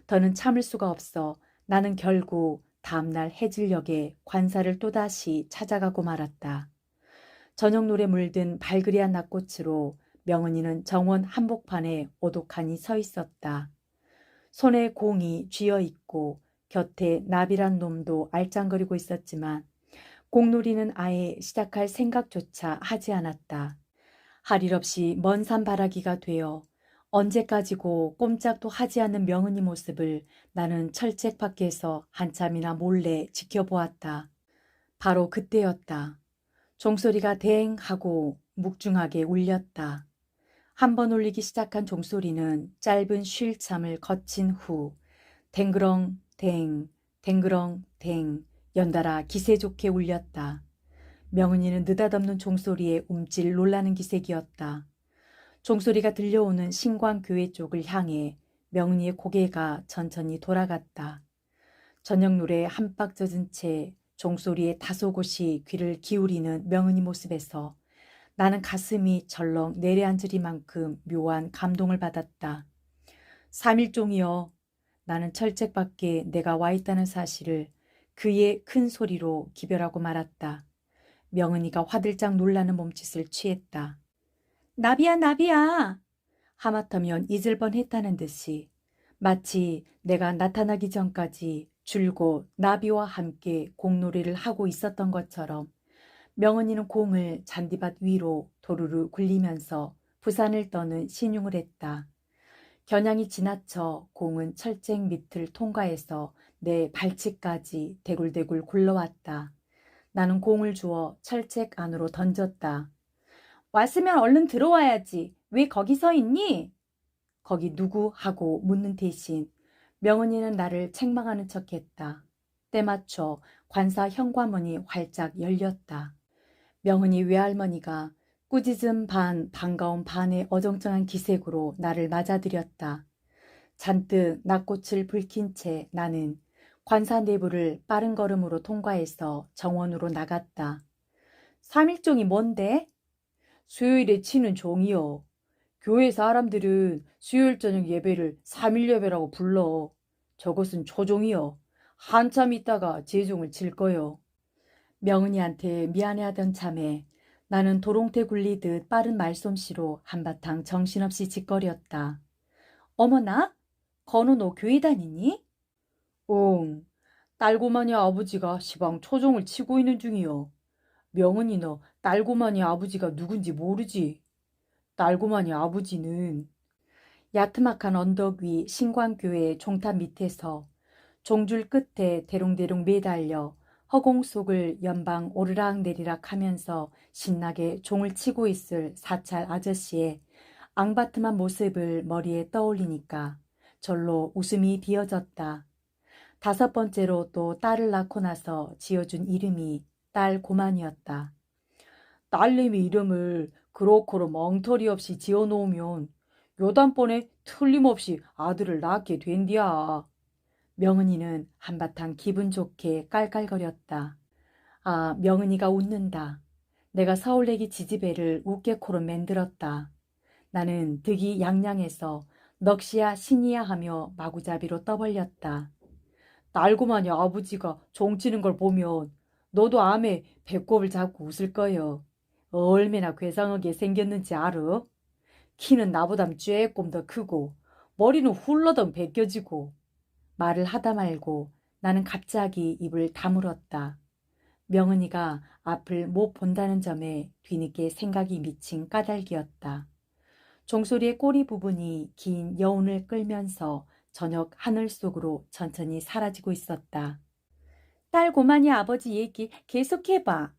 더는 참을 수가 없어 나는 결국 다음날 해질녘에 관사를 또다시 찾아가고 말았다. 저녁 노래 물든 발그리한 낙꽃으로 명은이는 정원 한복판에 오독하니 서 있었다. 손에 공이 쥐어 있고 곁에 나비란 놈도 알짱거리고 있었지만 공놀이는 아예 시작할 생각조차 하지 않았다. 할 일 없이 먼 산 바라기가 되어 언제까지고 꼼짝도 하지 않는 명은이 모습을 나는 철책 밖에서 한참이나 몰래 지켜보았다. 바로 그때였다. 종소리가 댕 하고 묵중하게 울렸다. 한 번 울리기 시작한 종소리는 짧은 쉴참을 거친 후 댕그렁 댕 댕그렁 댕 연달아 기세 좋게 울렸다. 명은이는 느닷없는 종소리에 움찔 놀라는 기색이었다. 종소리가 들려오는 신광교회 쪽을 향해 명은이의 고개가 천천히 돌아갔다. 저녁 노래에 한박 젖은 채 종소리에 다소곳이 귀를 기울이는 명은이 모습에서 나는 가슴이 절렁 내려앉으리만큼 묘한 감동을 받았다. 3일종이여. 나는 철책 밖에 내가 와 있다는 사실을 그의 큰 소리로 기별하고 말았다. 명은이가 화들짝 놀라는 몸짓을 취했다. 나비야 나비야. 하마터면 잊을 뻔했다는 듯이 마치 내가 나타나기 전까지 줄곧 나비와 함께 공놀이를 하고 있었던 것처럼 명은이는 공을 잔디밭 위로 도루루 굴리면서 부산을 떠는 신용을 했다. 겨냥이 지나쳐 공은 철책 밑을 통과해서 내 발치까지 대굴대굴 굴러왔다. 나는 공을 주워 철책 안으로 던졌다. 왔으면 얼른 들어와야지. 왜 거기 서 있니? 거기 누구? 하고 묻는 대신 명은이는 나를 책망하는 척했다. 때맞춰 관사 현관문이 활짝 열렸다. 명은이 외할머니가 꾸짖음 반 반가움 반의 어정쩡한 기색으로 나를 맞아들였다. 잔뜩 낙꽃을 붉힌 채 나는 관사 내부를 빠른 걸음으로 통과해서 정원으로 나갔다. 3일종이 뭔데? 수요일에 치는 종이요. 교회 사람들은 수요일 저녁 예배를 3일 예배라고 불러. 저것은 초종이요. 한참 있다가 제종을 칠 거요. 명은이한테 미안해하던 참에 나는 도롱태 굴리듯 빠른 말솜씨로 한바탕 정신없이 짓거렸다. 어머나? 건우 너 교회 다니니? 응. 딸고마니 아버지가 시방 초종을 치고 있는 중이요. 명은이 너 딸고마니 아버지가 누군지 모르지? 딸고마니 아버지는 야트막한 언덕 위 신광교회 종탑 밑에서 종줄 끝에 대롱대롱 매달려 허공 속을 연방 오르락 내리락 하면서 신나게 종을 치고 있을 사찰 아저씨의 앙바트만 모습을 머리에 떠올리니까 절로 웃음이 비어졌다. 5번째로 또 딸을 낳고 나서 지어준 이름이 딸 고만이었다. 딸내미 이름을 그렇고로 멍터리 없이 지어놓으면 요단번에 틀림없이 아들을 낳게 된디야. 명은이는 한바탕 기분 좋게 깔깔거렸다. 아, 명은이가 웃는다. 내가 서울내기 지지배를 우깨코로 만들었다. 나는 득이 양양해서 넋이야 신이야 하며 마구잡이로 떠벌렸다. 딸고만이 아버지가 종치는 걸 보면 너도 암에 배꼽을 잡고 웃을 거여. 얼마나 괴상하게 생겼는지 알아? 키는 나보단 쬐끔 더 크고 머리는 훌러덩 벗겨지고. 말을 하다 말고 나는 갑자기 입을 다물었다. 명은이가 앞을 못 본다는 점에 뒤늦게 생각이 미친 까닭이었다. 종소리의 꼬리 부분이 긴 여운을 끌면서 저녁 하늘 속으로 천천히 사라지고 있었다. 딸 고만이 아버지 얘기 계속해봐.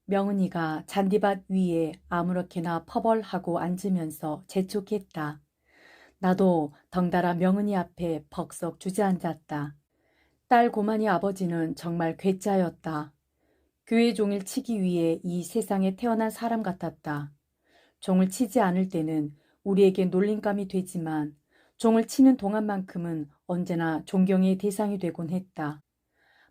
명은이가 잔디밭 위에 아무렇게나 퍼벌하고 앉으면서 재촉했다. 나도 덩달아 명은이 앞에 벅석 주저앉았다. 딸 고만이 아버지는 정말 괴짜였다. 교회 종일 치기 위해 이 세상에 태어난 사람 같았다. 종을 치지 않을 때는 우리에게 놀림감이 되지만 종을 치는 동안만큼은 언제나 존경의 대상이 되곤 했다.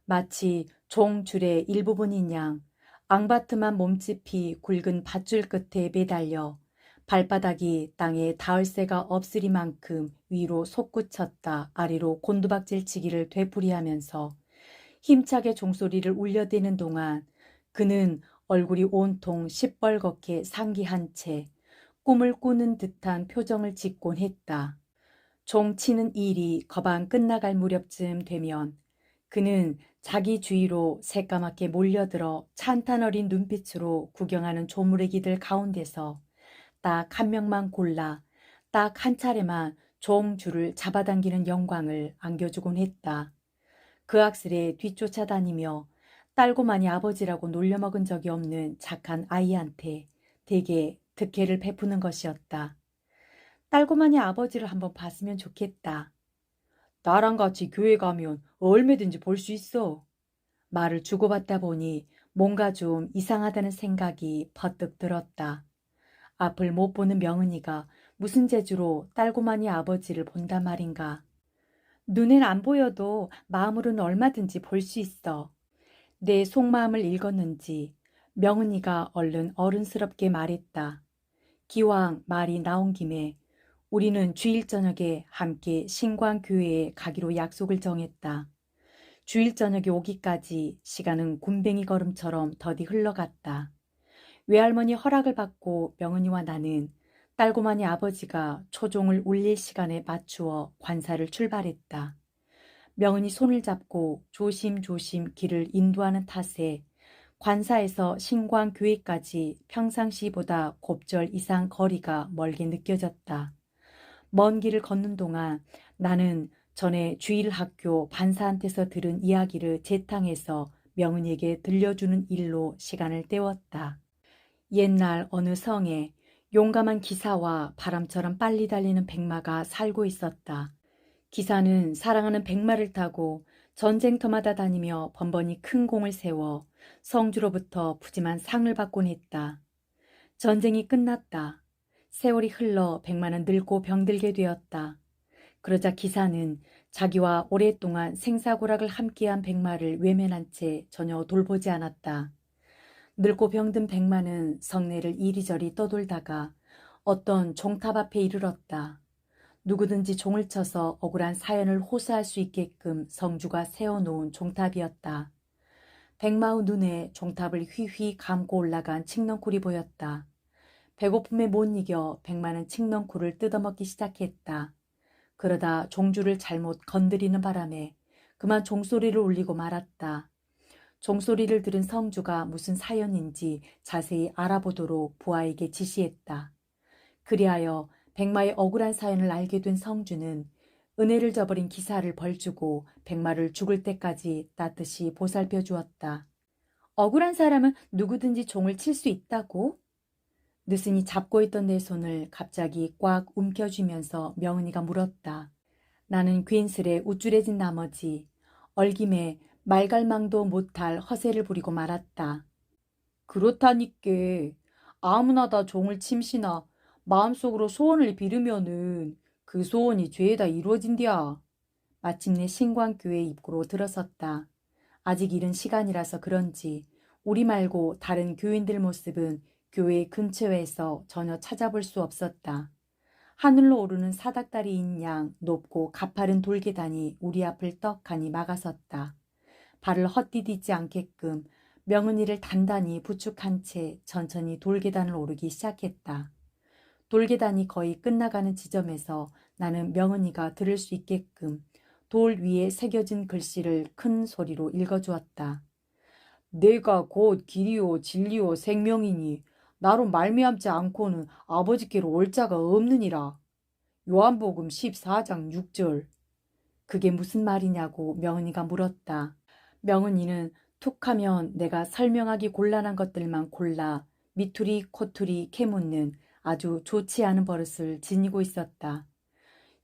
마치 종줄의 일부분인 양 앙바트만 몸집이 굵은 밧줄 끝에 매달려 발바닥이 땅에 닿을 새가 없으리만큼 위로 솟구쳤다 아래로 곤두박질치기를 되풀이하면서 힘차게 종소리를 울려대는 동안 그는 얼굴이 온통 시뻘겋게 상기한 채 꿈을 꾸는 듯한 표정을 짓곤 했다. 종 치는 일이 거반 끝나갈 무렵쯤 되면 그는 자기 주위로 새까맣게 몰려들어 찬탄 어린 눈빛으로 구경하는 조무래기들 가운데서 딱 한 명만 골라 딱 한 차례만 종 줄을 잡아당기는 영광을 안겨주곤 했다. 그 악슬에 뒤쫓아다니며 딸고만이 아버지라고 놀려먹은 적이 없는 착한 아이한테 대개 득혜를 베푸는 것이었다. 딸고만이 아버지를 한번 봤으면 좋겠다. 나랑 같이 교회 가면 얼마든지 볼 수 있어. 말을 주고받다 보니 뭔가 좀 이상하다는 생각이 퍼뜩 들었다. 앞을 못 보는 명은이가 무슨 재주로 딸고만이 아버지를 본단 말인가. 눈엔 안 보여도 마음으로는 얼마든지 볼 수 있어. 내 속마음을 읽었는지 명은이가 얼른 어른스럽게 말했다. 기왕 말이 나온 김에 우리는 주일 저녁에 함께 신광교회에 가기로 약속을 정했다. 주일 저녁이 오기까지 시간은 굼벵이 걸음처럼 더디 흘러갔다. 외할머니 허락을 받고 명은이와 나는 딸고만이 아버지가 초종을 울릴 시간에 맞추어 관사를 출발했다. 명은이 손을 잡고 조심조심 길을 인도하는 탓에 관사에서 신광교회까지 평상시보다 곱절 이상 거리가 멀게 느껴졌다. 먼 길을 걷는 동안 나는 전에 주일학교 반사한테서 들은 이야기를 재탕해서 명은이에게 들려주는 일로 시간을 때웠다. 옛날 어느 성에 용감한 기사와 바람처럼 빨리 달리는 백마가 살고 있었다. 기사는 사랑하는 백마를 타고 전쟁터마다 다니며 번번이 큰 공을 세워 성주로부터 푸짐한 상을 받곤 했다. 전쟁이 끝났다. 세월이 흘러 백마는 늙고 병들게 되었다. 그러자 기사는 자기와 오랫동안 생사고락을 함께한 백마를 외면한 채 전혀 돌보지 않았다. 늙고 병든 백마는 성내를 이리저리 떠돌다가 어떤 종탑 앞에 이르렀다. 누구든지 종을 쳐서 억울한 사연을 호소할 수 있게끔 성주가 세워놓은 종탑이었다. 백마의 눈에 종탑을 휘휘 감고 올라간 칡넝쿨이 보였다. 배고픔에 못 이겨 백마는 칡넝쿨을 뜯어먹기 시작했다. 그러다 종주를 잘못 건드리는 바람에 그만 종소리를 울리고 말았다. 종소리를 들은 성주가 무슨 사연인지 자세히 알아보도록 부하에게 지시했다. 그리하여 백마의 억울한 사연을 알게 된 성주는 은혜를 저버린 기사를 벌주고 백마를 죽을 때까지 따뜻이 보살펴 주었다. 억울한 사람은 누구든지 종을 칠 수 있다고? 느슨이 잡고 있던 내 손을 갑자기 꽉 움켜쥐면서 명은이가 물었다. 나는 괜스레 우쭐해진 나머지 얼김에 말갈망도 못할 허세를 부리고 말았다. 그렇다니께 아무나 다 종을 침시나 마음속으로 소원을 빌으면은 그 소원이 죄에다 이루어진디야. 마침내 신광교회 입구로 들어섰다. 아직 이른 시간이라서 그런지 우리 말고 다른 교인들 모습은 교회 근처에서 전혀 찾아볼 수 없었다. 하늘로 오르는 사닥다리인 양 높고 가파른 돌계단이 우리 앞을 떡하니 막아섰다. 발을 헛디디지 않게끔 명은이를 단단히 부축한 채 천천히 돌계단을 오르기 시작했다. 돌계단이 거의 끝나가는 지점에서 나는 명은이가 들을 수 있게끔 돌 위에 새겨진 글씨를 큰 소리로 읽어주었다. 내가 곧 길이요 진리요 생명이니 나로 말미암지 않고는 아버지께로 올 자가 없느니라. 요한복음 14장 6절. 그게 무슨 말이냐고 명은이가 물었다. 명은이는 툭하면 내가 설명하기 곤란한 것들만 골라 미투리 코투리 캐묻는 아주 좋지 않은 버릇을 지니고 있었다.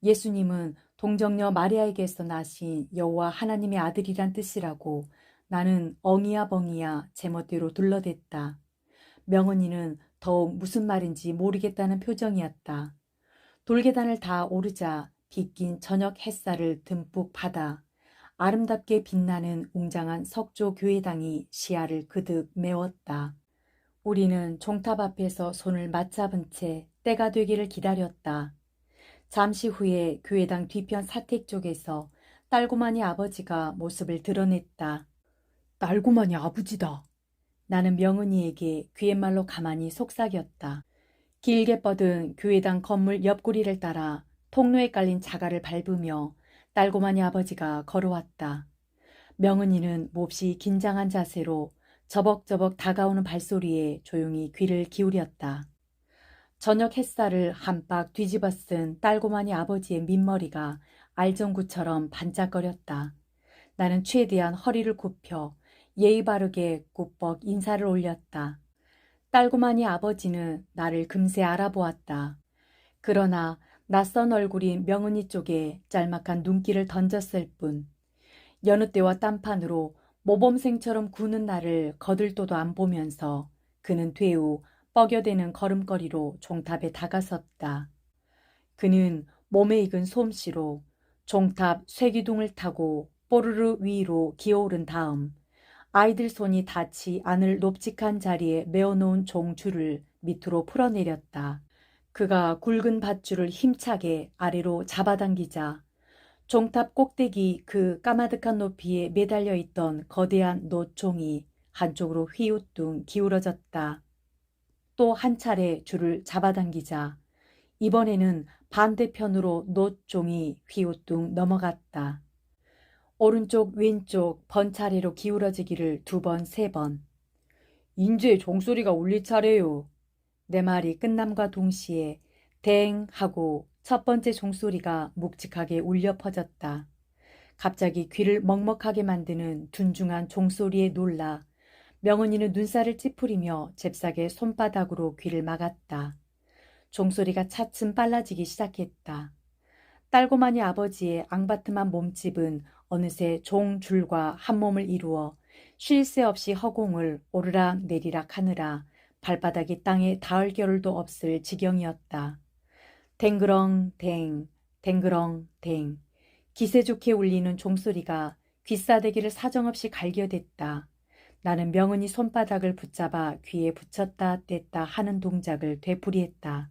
예수님은 동정녀 마리아에게서 나신 여호와 하나님의 아들이란 뜻이라고 나는 엉이야 벙이야 제멋대로 둘러댔다. 명은이는 더욱 무슨 말인지 모르겠다는 표정이었다. 돌계단을 다 오르자 빗긴 저녁 햇살을 듬뿍 받아 아름답게 빛나는 웅장한 석조 교회당이 시야를 그득 메웠다. 우리는 종탑 앞에서 손을 맞잡은 채 때가 되기를 기다렸다. 잠시 후에 교회당 뒤편 사택 쪽에서 딸고마니 아버지가 모습을 드러냈다. 딸고마니 아버지다. 나는 명은이에게 귀갯말로 가만히 속삭였다. 길게 뻗은 교회당 건물 옆구리를 따라 통로에 깔린 자갈을 밟으며 딸고마니 아버지가 걸어왔다. 명은이는 몹시 긴장한 자세로 저벅저벅 다가오는 발소리에 조용히 귀를 기울였다. 저녁 햇살을 한박 뒤집어 쓴 딸고마니 아버지의 민머리가 알전구처럼 반짝거렸다. 나는 최대한 허리를 굽혀 예의 바르게 꾸벅 인사를 올렸다. 딸고마니 아버지는 나를 금세 알아보았다. 그러나 낯선 얼굴인 명은이 쪽에 짤막한 눈길을 던졌을 뿐 여느 때와 딴판으로 모범생처럼 구는 나를 거들떠도 안 보면서 그는 되우 뻐겨대는 걸음걸이로 종탑에 다가섰다. 그는 몸에 익은 솜씨로 종탑 쇠기둥을 타고 뽀르르 위로 기어오른 다음 아이들 손이 닿지 않을 높직한 자리에 메어놓은 종줄을 밑으로 풀어내렸다. 그가 굵은 밧줄을 힘차게 아래로 잡아당기자 종탑 꼭대기 그 까마득한 높이에 매달려 있던 거대한 놋종이 한쪽으로 휘우뚱 기울어졌다. 또 한 차례 줄을 잡아당기자 이번에는 반대편으로 놋종이 휘우뚱 넘어갔다. 오른쪽 왼쪽 번차례로 기울어지기를 2번 3번. 인제 종소리가 울릴 차례요. 내 말이 끝남과 동시에 댕 하고 첫 번째 종소리가 묵직하게 울려 퍼졌다. 갑자기 귀를 먹먹하게 만드는 둔중한 종소리에 놀라 명은이는 눈살을 찌푸리며 잽싸게 손바닥으로 귀를 막았다. 종소리가 차츰 빨라지기 시작했다. 딸고마니 아버지의 앙바트만 몸집은 어느새 종줄과 한 몸을 이루어 쉴 새 없이 허공을 오르락 내리락 하느라 발바닥이 땅에 닿을 겨를도 없을 지경이었다. 댕그렁 댕, 댕그렁 댕. 기세 좋게 울리는 종소리가 귀싸대기를 사정없이 갈겨댔다. 나는 명은이 손바닥을 붙잡아 귀에 붙였다 뗐다 하는 동작을 되풀이했다.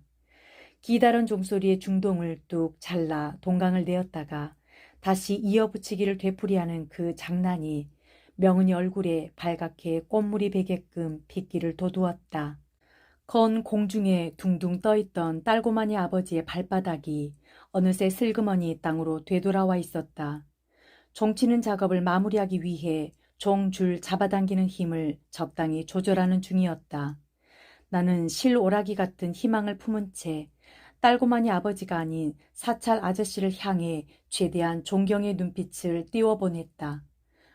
기다란 종소리의 중동을 뚝 잘라 동강을 내었다가 다시 이어붙이기를 되풀이하는 그 장난이 명은이 얼굴에 발갛게 꽃물이 배게끔 핏기를 돋우었다. 건 공중에 둥둥 떠있던 딸고마니 아버지의 발바닥이 어느새 슬그머니 땅으로 되돌아와 있었다. 종치는 작업을 마무리하기 위해 종줄 잡아당기는 힘을 적당히 조절하는 중이었다. 나는 실오라기 같은 희망을 품은 채 딸고마니 아버지가 아닌 사찰 아저씨를 향해 최대한 존경의 눈빛을 띄워보냈다.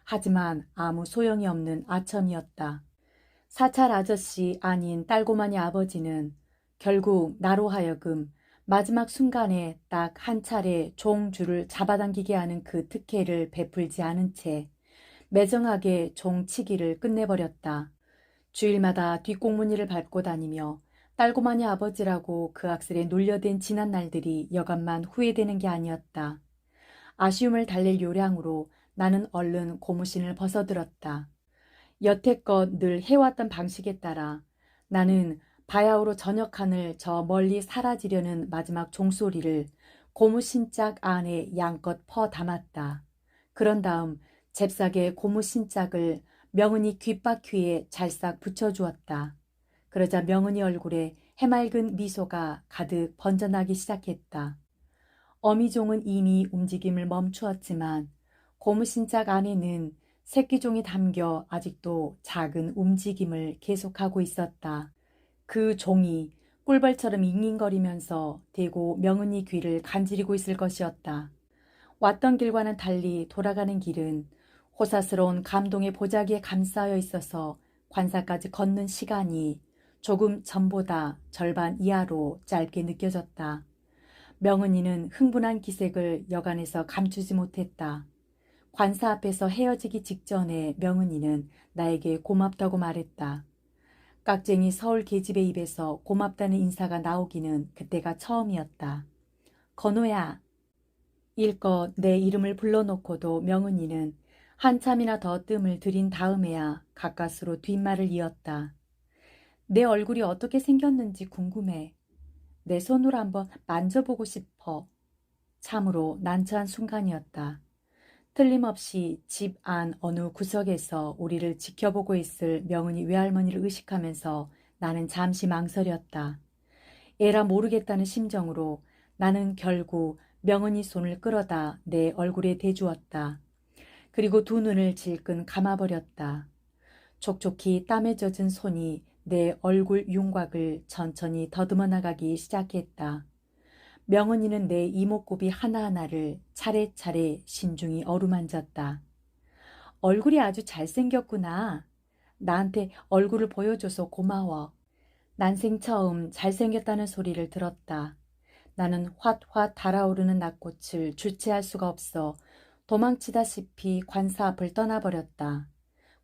하지만 아무 소용이 없는 아첨이었다. 사찰 아저씨 아닌 딸고마니 아버지는 결국 나로 하여금 마지막 순간에 딱 한 차례 종줄을 잡아당기게 하는 그 특혜를 베풀지 않은 채 매정하게 종치기를 끝내버렸다. 주일마다 뒷공무니를 밟고 다니며 딸고마니 아버지라고 그 악셀에 놀려댄 지난 날들이 여간만 후회되는 게 아니었다. 아쉬움을 달랠 요량으로 나는 얼른 고무신을 벗어들었다. 여태껏 늘 해왔던 방식에 따라 나는 바야흐로 저녁 하늘 저 멀리 사라지려는 마지막 종소리를 고무신짝 안에 양껏 퍼 담았다. 그런 다음 잽싸게 고무신짝을 명은이 귓바퀴에 잘싹 붙여주었다. 그러자 명은이 얼굴에 해맑은 미소가 가득 번져나기 시작했다. 어미종은 이미 움직임을 멈추었지만 고무신짝 안에는 새끼종이 담겨 아직도 작은 움직임을 계속하고 있었다. 그 종이 꿀벌처럼 잉잉거리면서 대고 명은이 귀를 간지리고 있을 것이었다. 왔던 길과는 달리 돌아가는 길은 호사스러운 감동의 보자기에 감싸여 있어서 관사까지 걷는 시간이 조금 전보다 절반 이하로 짧게 느껴졌다. 명은이는 흥분한 기색을 여간에서 감추지 못했다. 관사 앞에서 헤어지기 직전에 명은이는 나에게 고맙다고 말했다. 깍쟁이 서울 계집의 입에서 고맙다는 인사가 나오기는 그때가 처음이었다. 건호야. 일껏 내 이름을 불러놓고도 명은이는 한참이나 더 뜸을 들인 다음에야 가까스로 뒷말을 이었다. 내 얼굴이 어떻게 생겼는지 궁금해. 내 손으로 한번 만져보고 싶어. 참으로 난처한 순간이었다. 틀림없이 집 안 어느 구석에서 우리를 지켜보고 있을 명은이 외할머니를 의식하면서 나는 잠시 망설였다. 에라 모르겠다는 심정으로 나는 결국 명은이 손을 끌어다 내 얼굴에 대주었다. 그리고 두 눈을 질끈 감아버렸다. 촉촉히 땀에 젖은 손이 내 얼굴 윤곽을 천천히 더듬어 나가기 시작했다. 명은이는 내 이목구비 하나하나를 차례차례 신중히 어루만졌다. 얼굴이 아주 잘생겼구나. 나한테 얼굴을 보여줘서 고마워. 난생 처음 잘생겼다는 소리를 들었다. 나는 활활 달아오르는 낙꽃을 주체할 수가 없어 도망치다시피 관사 앞을 떠나버렸다.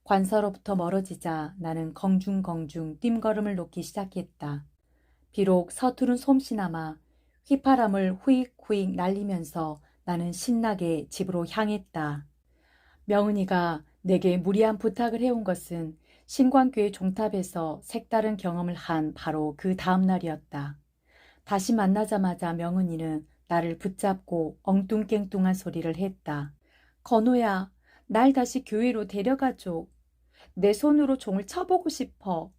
관사로부터 멀어지자 나는 공중공중 뜀걸음을 놓기 시작했다. 비록 서투른 솜씨나마 휘파람을 후익후익 날리면서 나는 신나게 집으로 향했다. 명은이가 내게 무리한 부탁을 해온 것은 신광교회 종탑에서 색다른 경험을 한 바로 그 다음 날이었다. 다시 만나자마자 명은이는 나를 붙잡고 엉뚱깽뚱한 소리를 했다. 건호야, 날 다시 교회로 데려가줘. 내 손으로 종을 쳐보고 싶어.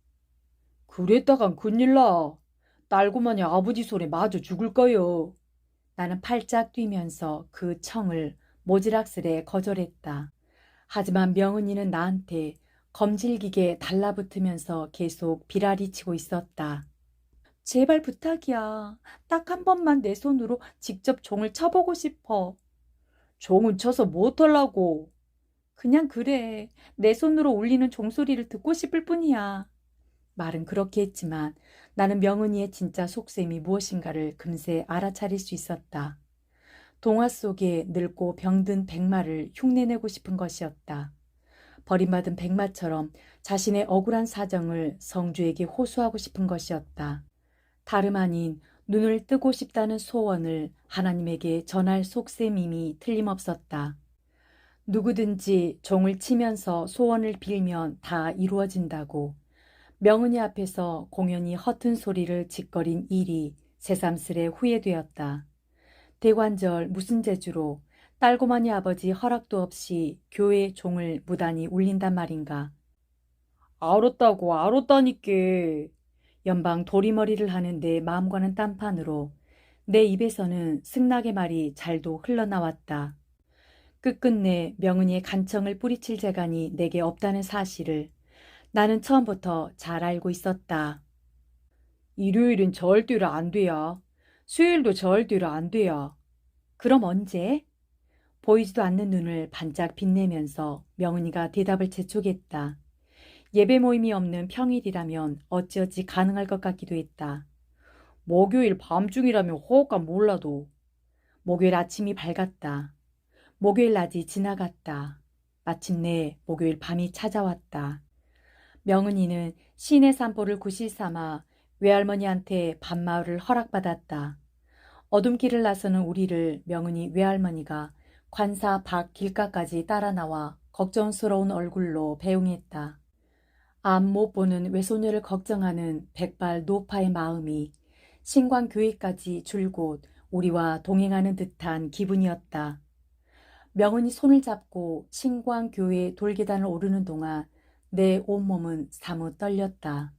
그랬다간 큰일나. 딸고만이 아버지 손에 맞아 죽을 거요. 나는 팔짝 뛰면서 그 청을 모지락스레 거절했다. 하지만 명은이는 나한테 검질기게 달라붙으면서 계속 비라리치고 있었다. 제발 부탁이야. 딱 한 번만 내 손으로 직접 종을 쳐보고 싶어. 종은 쳐서 못하려고. 그냥 그래. 내 손으로 울리는 종소리를 듣고 싶을 뿐이야. 말은 그렇게 했지만 나는 명은이의 진짜 속셈이 무엇인가를 금세 알아차릴 수 있었다. 동화 속에 늙고 병든 백마를 흉내내고 싶은 것이었다. 버림받은 백마처럼 자신의 억울한 사정을 성주에게 호소하고 싶은 것이었다. 다름 아닌 눈을 뜨고 싶다는 소원을 하나님에게 전할 속셈임이 틀림없었다. 누구든지 종을 치면서 소원을 빌면 다 이루어진다고. 명은이 앞에서 공연히 허튼 소리를 짓거린 일이 새삼스레 후회되었다. 대관절 무슨 재주로 딸고마니 아버지 허락도 없이 교회 종을 무단히 울린단 말인가. 알았다고 알았다니께. 연방 도리머리를 하는 내 마음과는 딴판으로 내 입에서는 승낙의 말이 잘도 흘러나왔다. 끝끝내 명은이의 간청을 뿌리칠 재간이 내게 없다는 사실을 나는 처음부터 잘 알고 있었다. 일요일은 절대로 안 돼야. 수요일도 절대로 안 돼야. 그럼 언제? 보이지도 않는 눈을 반짝 빛내면서 명은이가 대답을 재촉했다. 예배 모임이 없는 평일이라면 어찌어찌 가능할 것 같기도 했다. 목요일 밤중이라면 호흡감 몰라도. 목요일 아침이 밝았다. 목요일 낮이 지나갔다. 마침내 목요일 밤이 찾아왔다. 명은이는 시내 산보를 구실 삼아 외할머니한테 밤마을을 허락받았다. 어둠길을 나서는 우리를 명은이 외할머니가 관사 밖 길가까지 따라 나와 걱정스러운 얼굴로 배웅했다. 앞 못 보는 외손녀를 걱정하는 백발 노파의 마음이 신광교회까지 줄곧 우리와 동행하는 듯한 기분이었다. 명은이 손을 잡고 신광교회 돌계단을 오르는 동안 내 온몸은 사뭇 떨렸다.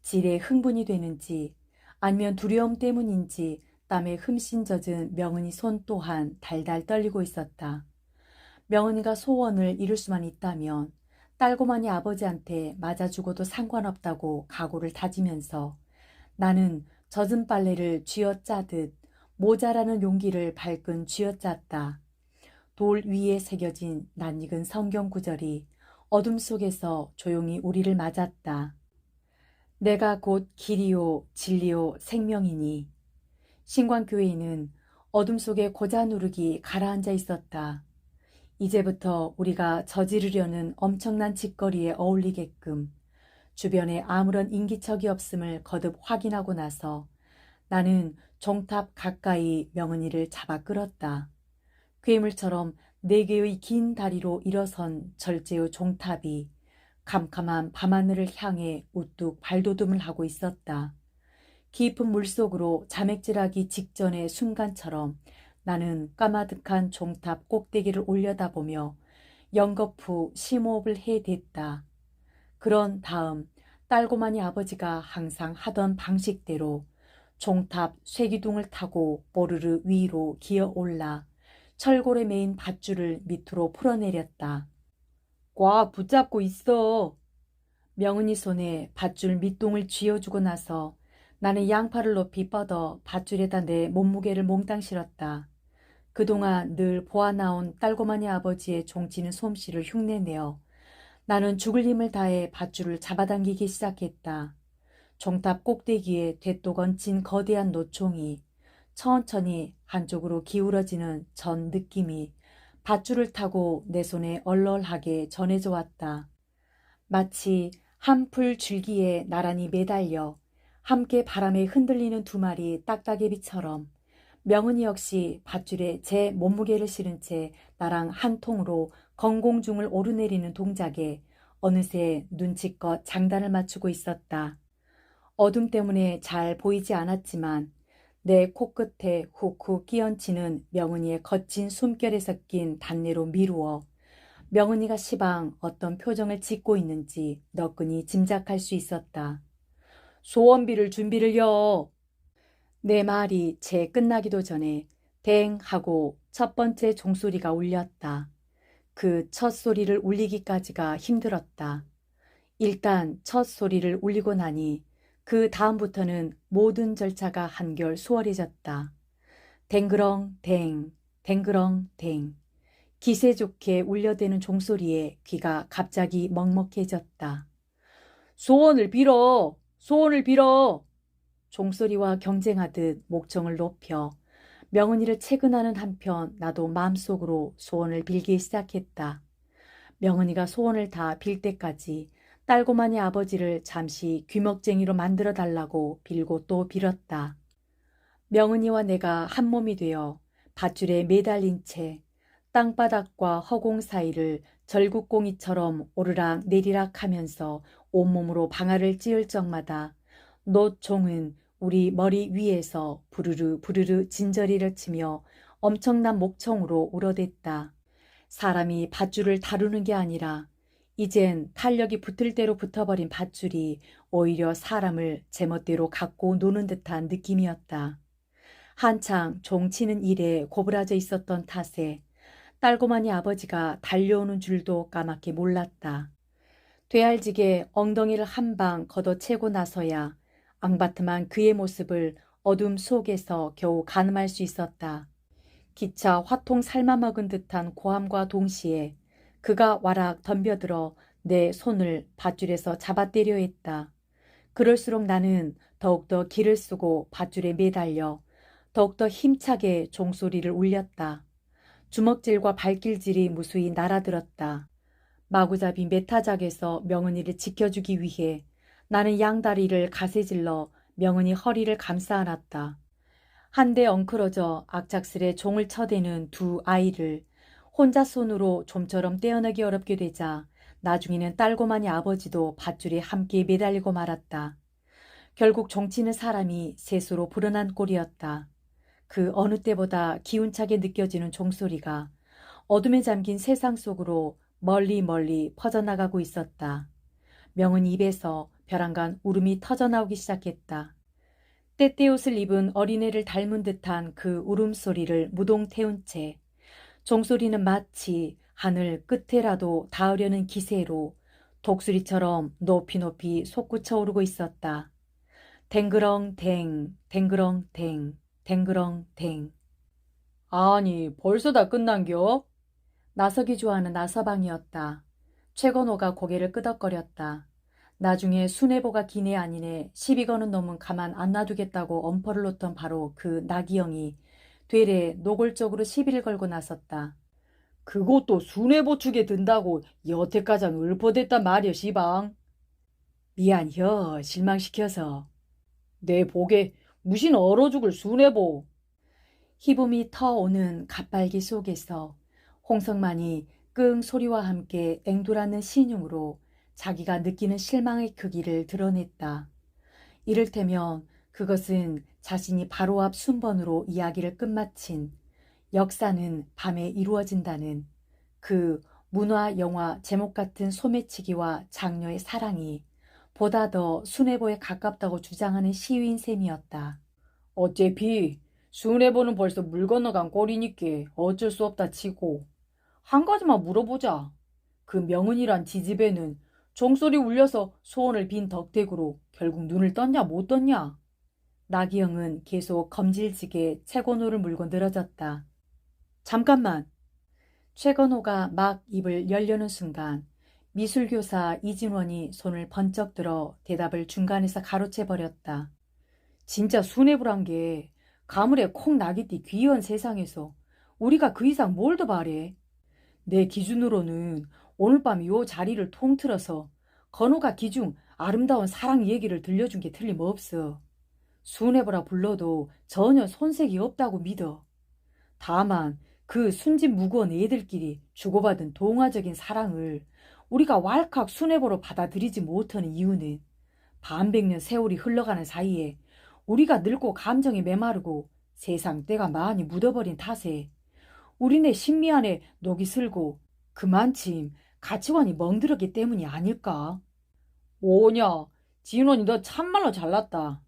지레 흥분이 되는지 아니면 두려움 때문인지 땀에 흠씬 젖은 명은이 손 또한 달달 떨리고 있었다. 명은이가 소원을 이룰 수만 있다면 딸고만이 아버지한테 맞아 죽어도 상관없다고 각오를 다지면서 나는 젖은 빨래를 쥐어짜듯 모자라는 용기를 발끈 쥐어짰다. 돌 위에 새겨진 낯익은 성경 구절이 어둠 속에서 조용히 우리를 맞았다. 내가 곧 길이요 진리요 생명이니. 신광교회에는 어둠 속에 고자 누룩이 가라앉아 있었다. 이제부터 우리가 저지르려는 엄청난 짓거리에 어울리게끔 주변에 아무런 인기척이 없음을 거듭 확인하고 나서 나는 종탑 가까이 명은이를 잡아 끌었다. 괴물처럼 4개의 긴 다리로 일어선 절제의 종탑이 캄캄한 밤하늘을 향해 우뚝 발돋움을 하고 있었다. 깊은 물속으로 자맥질하기 직전의 순간처럼 나는 까마득한 종탑 꼭대기를 올려다보며 연거푸 심호흡을 해댔다. 그런 다음 딸고만이 아버지가 항상 하던 방식대로 종탑 쇠기둥을 타고 뽀르르 위로 기어올라 철골에 매인 밧줄을 밑으로 풀어내렸다. 꽉 붙잡고 있어. 명은이 손에 밧줄 밑동을 쥐어주고 나서 나는 양팔을 높이 뻗어 밧줄에다 내 몸무게를 몽땅 실었다. 그동안 늘 보아나온 딸고만이 아버지의 종치는 솜씨를 흉내내어 나는 죽을 힘을 다해 밧줄을 잡아당기기 시작했다. 종탑 꼭대기에 되똑 얹힌 거대한 노총이 천천히 한쪽으로 기울어지는 전 느낌이 밧줄을 타고 내 손에 얼얼하게 전해져 왔다. 마치 한 풀 줄기에 나란히 매달려 함께 바람에 흔들리는 2마리 딱따개비처럼 명은이 역시 밧줄에 제 몸무게를 실은 채 나랑 한 통으로 건공중을 오르내리는 동작에 어느새 눈치껏 장단을 맞추고 있었다. 어둠 때문에 잘 보이지 않았지만 내 코끝에 훅훅 끼얹히는 명은이의 거친 숨결에 섞인 단내로 미루어 명은이가 시방 어떤 표정을 짓고 있는지 너끈히 짐작할 수 있었다. 소원비를 준비를요. 내 말이 채 끝나기도 전에 댕 하고 첫 번째 종소리가 울렸다. 그 첫 소리를 울리기까지가 힘들었다. 일단 첫 소리를 울리고 나니 그 다음부터는 모든 절차가 한결 수월해졌다. 댕그렁 댕, 댕그렁 댕. 기세 좋게 울려대는 종소리에 귀가 갑자기 먹먹해졌다. 소원을 빌어! 소원을 빌어! 종소리와 경쟁하듯 목청을 높여 명은이를 채근하는 한편 나도 마음속으로 소원을 빌기 시작했다. 명은이가 소원을 다 빌 때까지 딸고만이 아버지를 잠시 귀먹쟁이로 만들어 달라고 빌고 또 빌었다. 명은이와 내가 한 몸이 되어 밧줄에 매달린 채 땅바닥과 허공 사이를 절국공이처럼 오르락 내리락 하면서 온몸으로 방아를 찧을 적마다 노총은 우리 머리 위에서 부르르 부르르 진저리를 치며 엄청난 목청으로 울어댔다. 사람이 밧줄을 다루는 게 아니라 이젠 탄력이 붙을 대로 붙어버린 밧줄이 오히려 사람을 제멋대로 갖고 노는 듯한 느낌이었다. 한창 종치는 일에 고부라져 있었던 탓에 딸고만이 아버지가 달려오는 줄도 까맣게 몰랐다. 되알지게 엉덩이를 한 방 걷어채고 나서야 앙바트만 그의 모습을 어둠 속에서 겨우 가늠할 수 있었다. 기차 화통 삶아먹은 듯한 고함과 동시에 그가 와락 덤벼들어 내 손을 밧줄에서 잡아떼려 했다. 그럴수록 나는 더욱더 기를 쓰고 밧줄에 매달려 더욱더 힘차게 종소리를 울렸다. 주먹질과 발길질이 무수히 날아들었다. 마구잡이 메타작에서 명은이를 지켜주기 위해 나는 양다리를 가세질러 명은이 허리를 감싸 안았다. 한데 엉클어져 악착스레 종을 쳐대는 2 아이를 혼자 손으로 좀처럼 떼어내기 어렵게 되자 나중에는 딸고만이 아버지도 밧줄에 함께 매달리고 말았다. 결국 종치는 사람이 셋으로 불어난 꼴이었다. 그 어느 때보다 기운차게 느껴지는 종소리가 어둠에 잠긴 세상 속으로 멀리 멀리 퍼져나가고 있었다. 명은 입에서 벼랑간 울음이 터져나오기 시작했다. 떼떼옷을 입은 어린애를 닮은 듯한 그 울음소리를 무동 태운 채 종소리는 마치 하늘 끝에라도 닿으려는 기세로 독수리처럼 높이 높이 솟구쳐 오르고 있었다. 댕그렁댕, 댕그렁댕, 댕그렁댕. 아니, 벌써 다 끝난겨? 나서기 좋아하는 나서방이었다. 최건호가 고개를 끄덕거렸다. 나중에 순애보가 기네 아니네 시비 거는 놈은 가만 안 놔두겠다고 엄포를 놓던 바로 그 나기영이 되레 노골적으로 시비를 걸고 나섰다. 그것도 순애보 축에 든다고 여태까지 읊어댔단 말이여 시방. 미안혀 실망시켜서. 내 복에 무신 얼어 죽을 순애보. 희붐이 터오는 갑발기 속에서 홍성만이 끙 소리와 함께 앵돌하는 신용으로 자기가 느끼는 실망의 크기를 드러냈다. 이를테면 그것은 자신이 바로 앞 순번으로 이야기를 끝마친 역사는 밤에 이루어진다는 그 문화 영화 제목 같은 소매치기와 장녀의 사랑이 보다 더 순애보에 가깝다고 주장하는 시위인 셈이었다. 어차피 순애보는 벌써 물 건너간 꼴이니께 어쩔 수 없다 치고 한 가지만 물어보자. 그 명은이란 지지배는 종소리 울려서 소원을 빈 덕택으로 결국 눈을 떴냐 못 떴냐? 나기영은 계속 검질지게 최건호를 물고 늘어졌다. 잠깐만. 최건호가 막 입을 열려는 순간 미술교사 이진원이 손을 번쩍 들어 대답을 중간에서 가로채버렸다. 진짜 순애부란 게 가물에 콩 나기띠 귀여운 세상에서 우리가 그 이상 뭘 더 바래? 내 기준으로는 오늘 밤 요 자리를 통틀어서 건호가 기중 아름다운 사랑 얘기를 들려준 게 틀림없어. 순애보라 불러도 전혀 손색이 없다고 믿어. 다만 그 순진 무거운 애들끼리 주고받은 동화적인 사랑을 우리가 왈칵 순애보로 받아들이지 못하는 이유는 반백년 세월이 흘러가는 사이에 우리가 늙고 감정이 메마르고 세상 때가 많이 묻어버린 탓에 우리네 심미 안에 녹이 슬고 그만침 가치관이 멍들었기 때문이 아닐까? 오냐, 진원이 너 참말로 잘났다.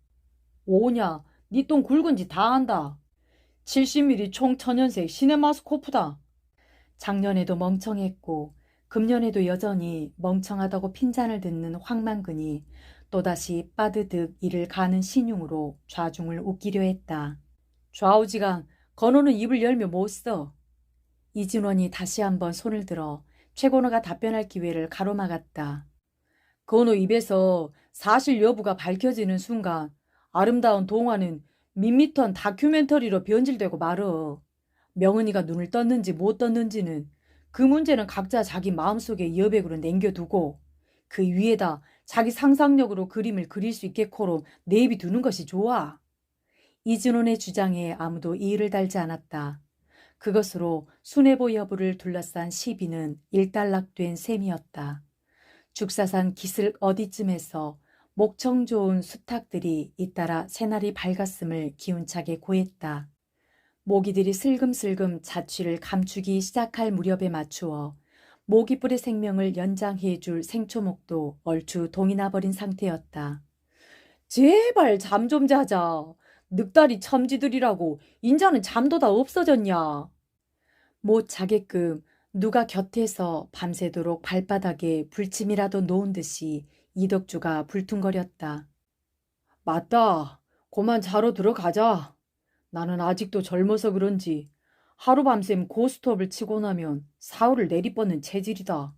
오냐, 니 똥 굵은지 다 안다. 70mm 총 천연색 시네마스코프다. 작년에도 멍청했고 금년에도 여전히 멍청하다고 핀잔을 듣는 황만근이 또다시 빠드득 이를 가는 신용으로 좌중을 웃기려 했다. 좌우지간 건호는 입을 열며 못 써. 이진원이 다시 한번 손을 들어 최건호가 답변할 기회를 가로막았다. 건호 입에서 사실 여부가 밝혀지는 순간 아름다운 동화는 밋밋한 다큐멘터리로 변질되고 말어. 명은이가 눈을 떴는지 못 떴는지는 그 문제는 각자 자기 마음속에 여백으로 남겨두고 그 위에다 자기 상상력으로 그림을 그릴 수 있게코로 내비두는 것이 좋아. 이진원의 주장에 아무도 이의를 달지 않았다. 그것으로 순애보 여부를 둘러싼 시비는 일단락된 셈이었다. 죽사산 기슭 어디쯤에서 목청 좋은 수탉들이 잇따라 새날이 밝았음을 기운차게 고했다. 모기들이 슬금슬금 자취를 감추기 시작할 무렵에 맞추어 모기뿔의 생명을 연장해 줄 생초목도 얼추 동이 나버린 상태였다. 제발 잠 좀 자자. 늑다리 첨지들이라고 인자는 잠도 다 없어졌냐. 못 자게끔 누가 곁에서 밤새도록 발바닥에 불침이라도 놓은 듯이 이덕주가 불퉁거렸다. 맞다. 고만 자러 들어가자. 나는 아직도 젊어서 그런지 하루밤샘 고스톱을 치고 나면 사흘을 내리뻗는 체질이다.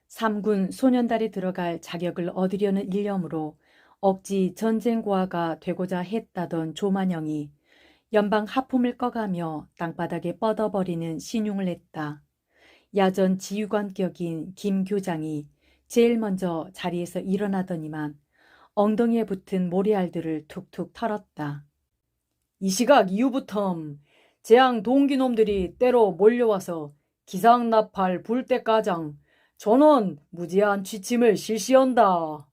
3군 소년단에 들어갈 자격을 얻으려는 일념으로 억지 전쟁고아가 되고자 했다던 조만영이 연방 하품을 꺼가며 땅바닥에 뻗어버리는 신용을 했다. 야전 지휘관격인 김 교장이 제일 먼저 자리에서 일어나더니만 엉덩이에 붙은 모래알들을 툭툭 털었다. 이 시각 이후부터 재앙 동기놈들이 때로 몰려와서 기상나팔 불때가장 전원 무제한 취침을 실시한다.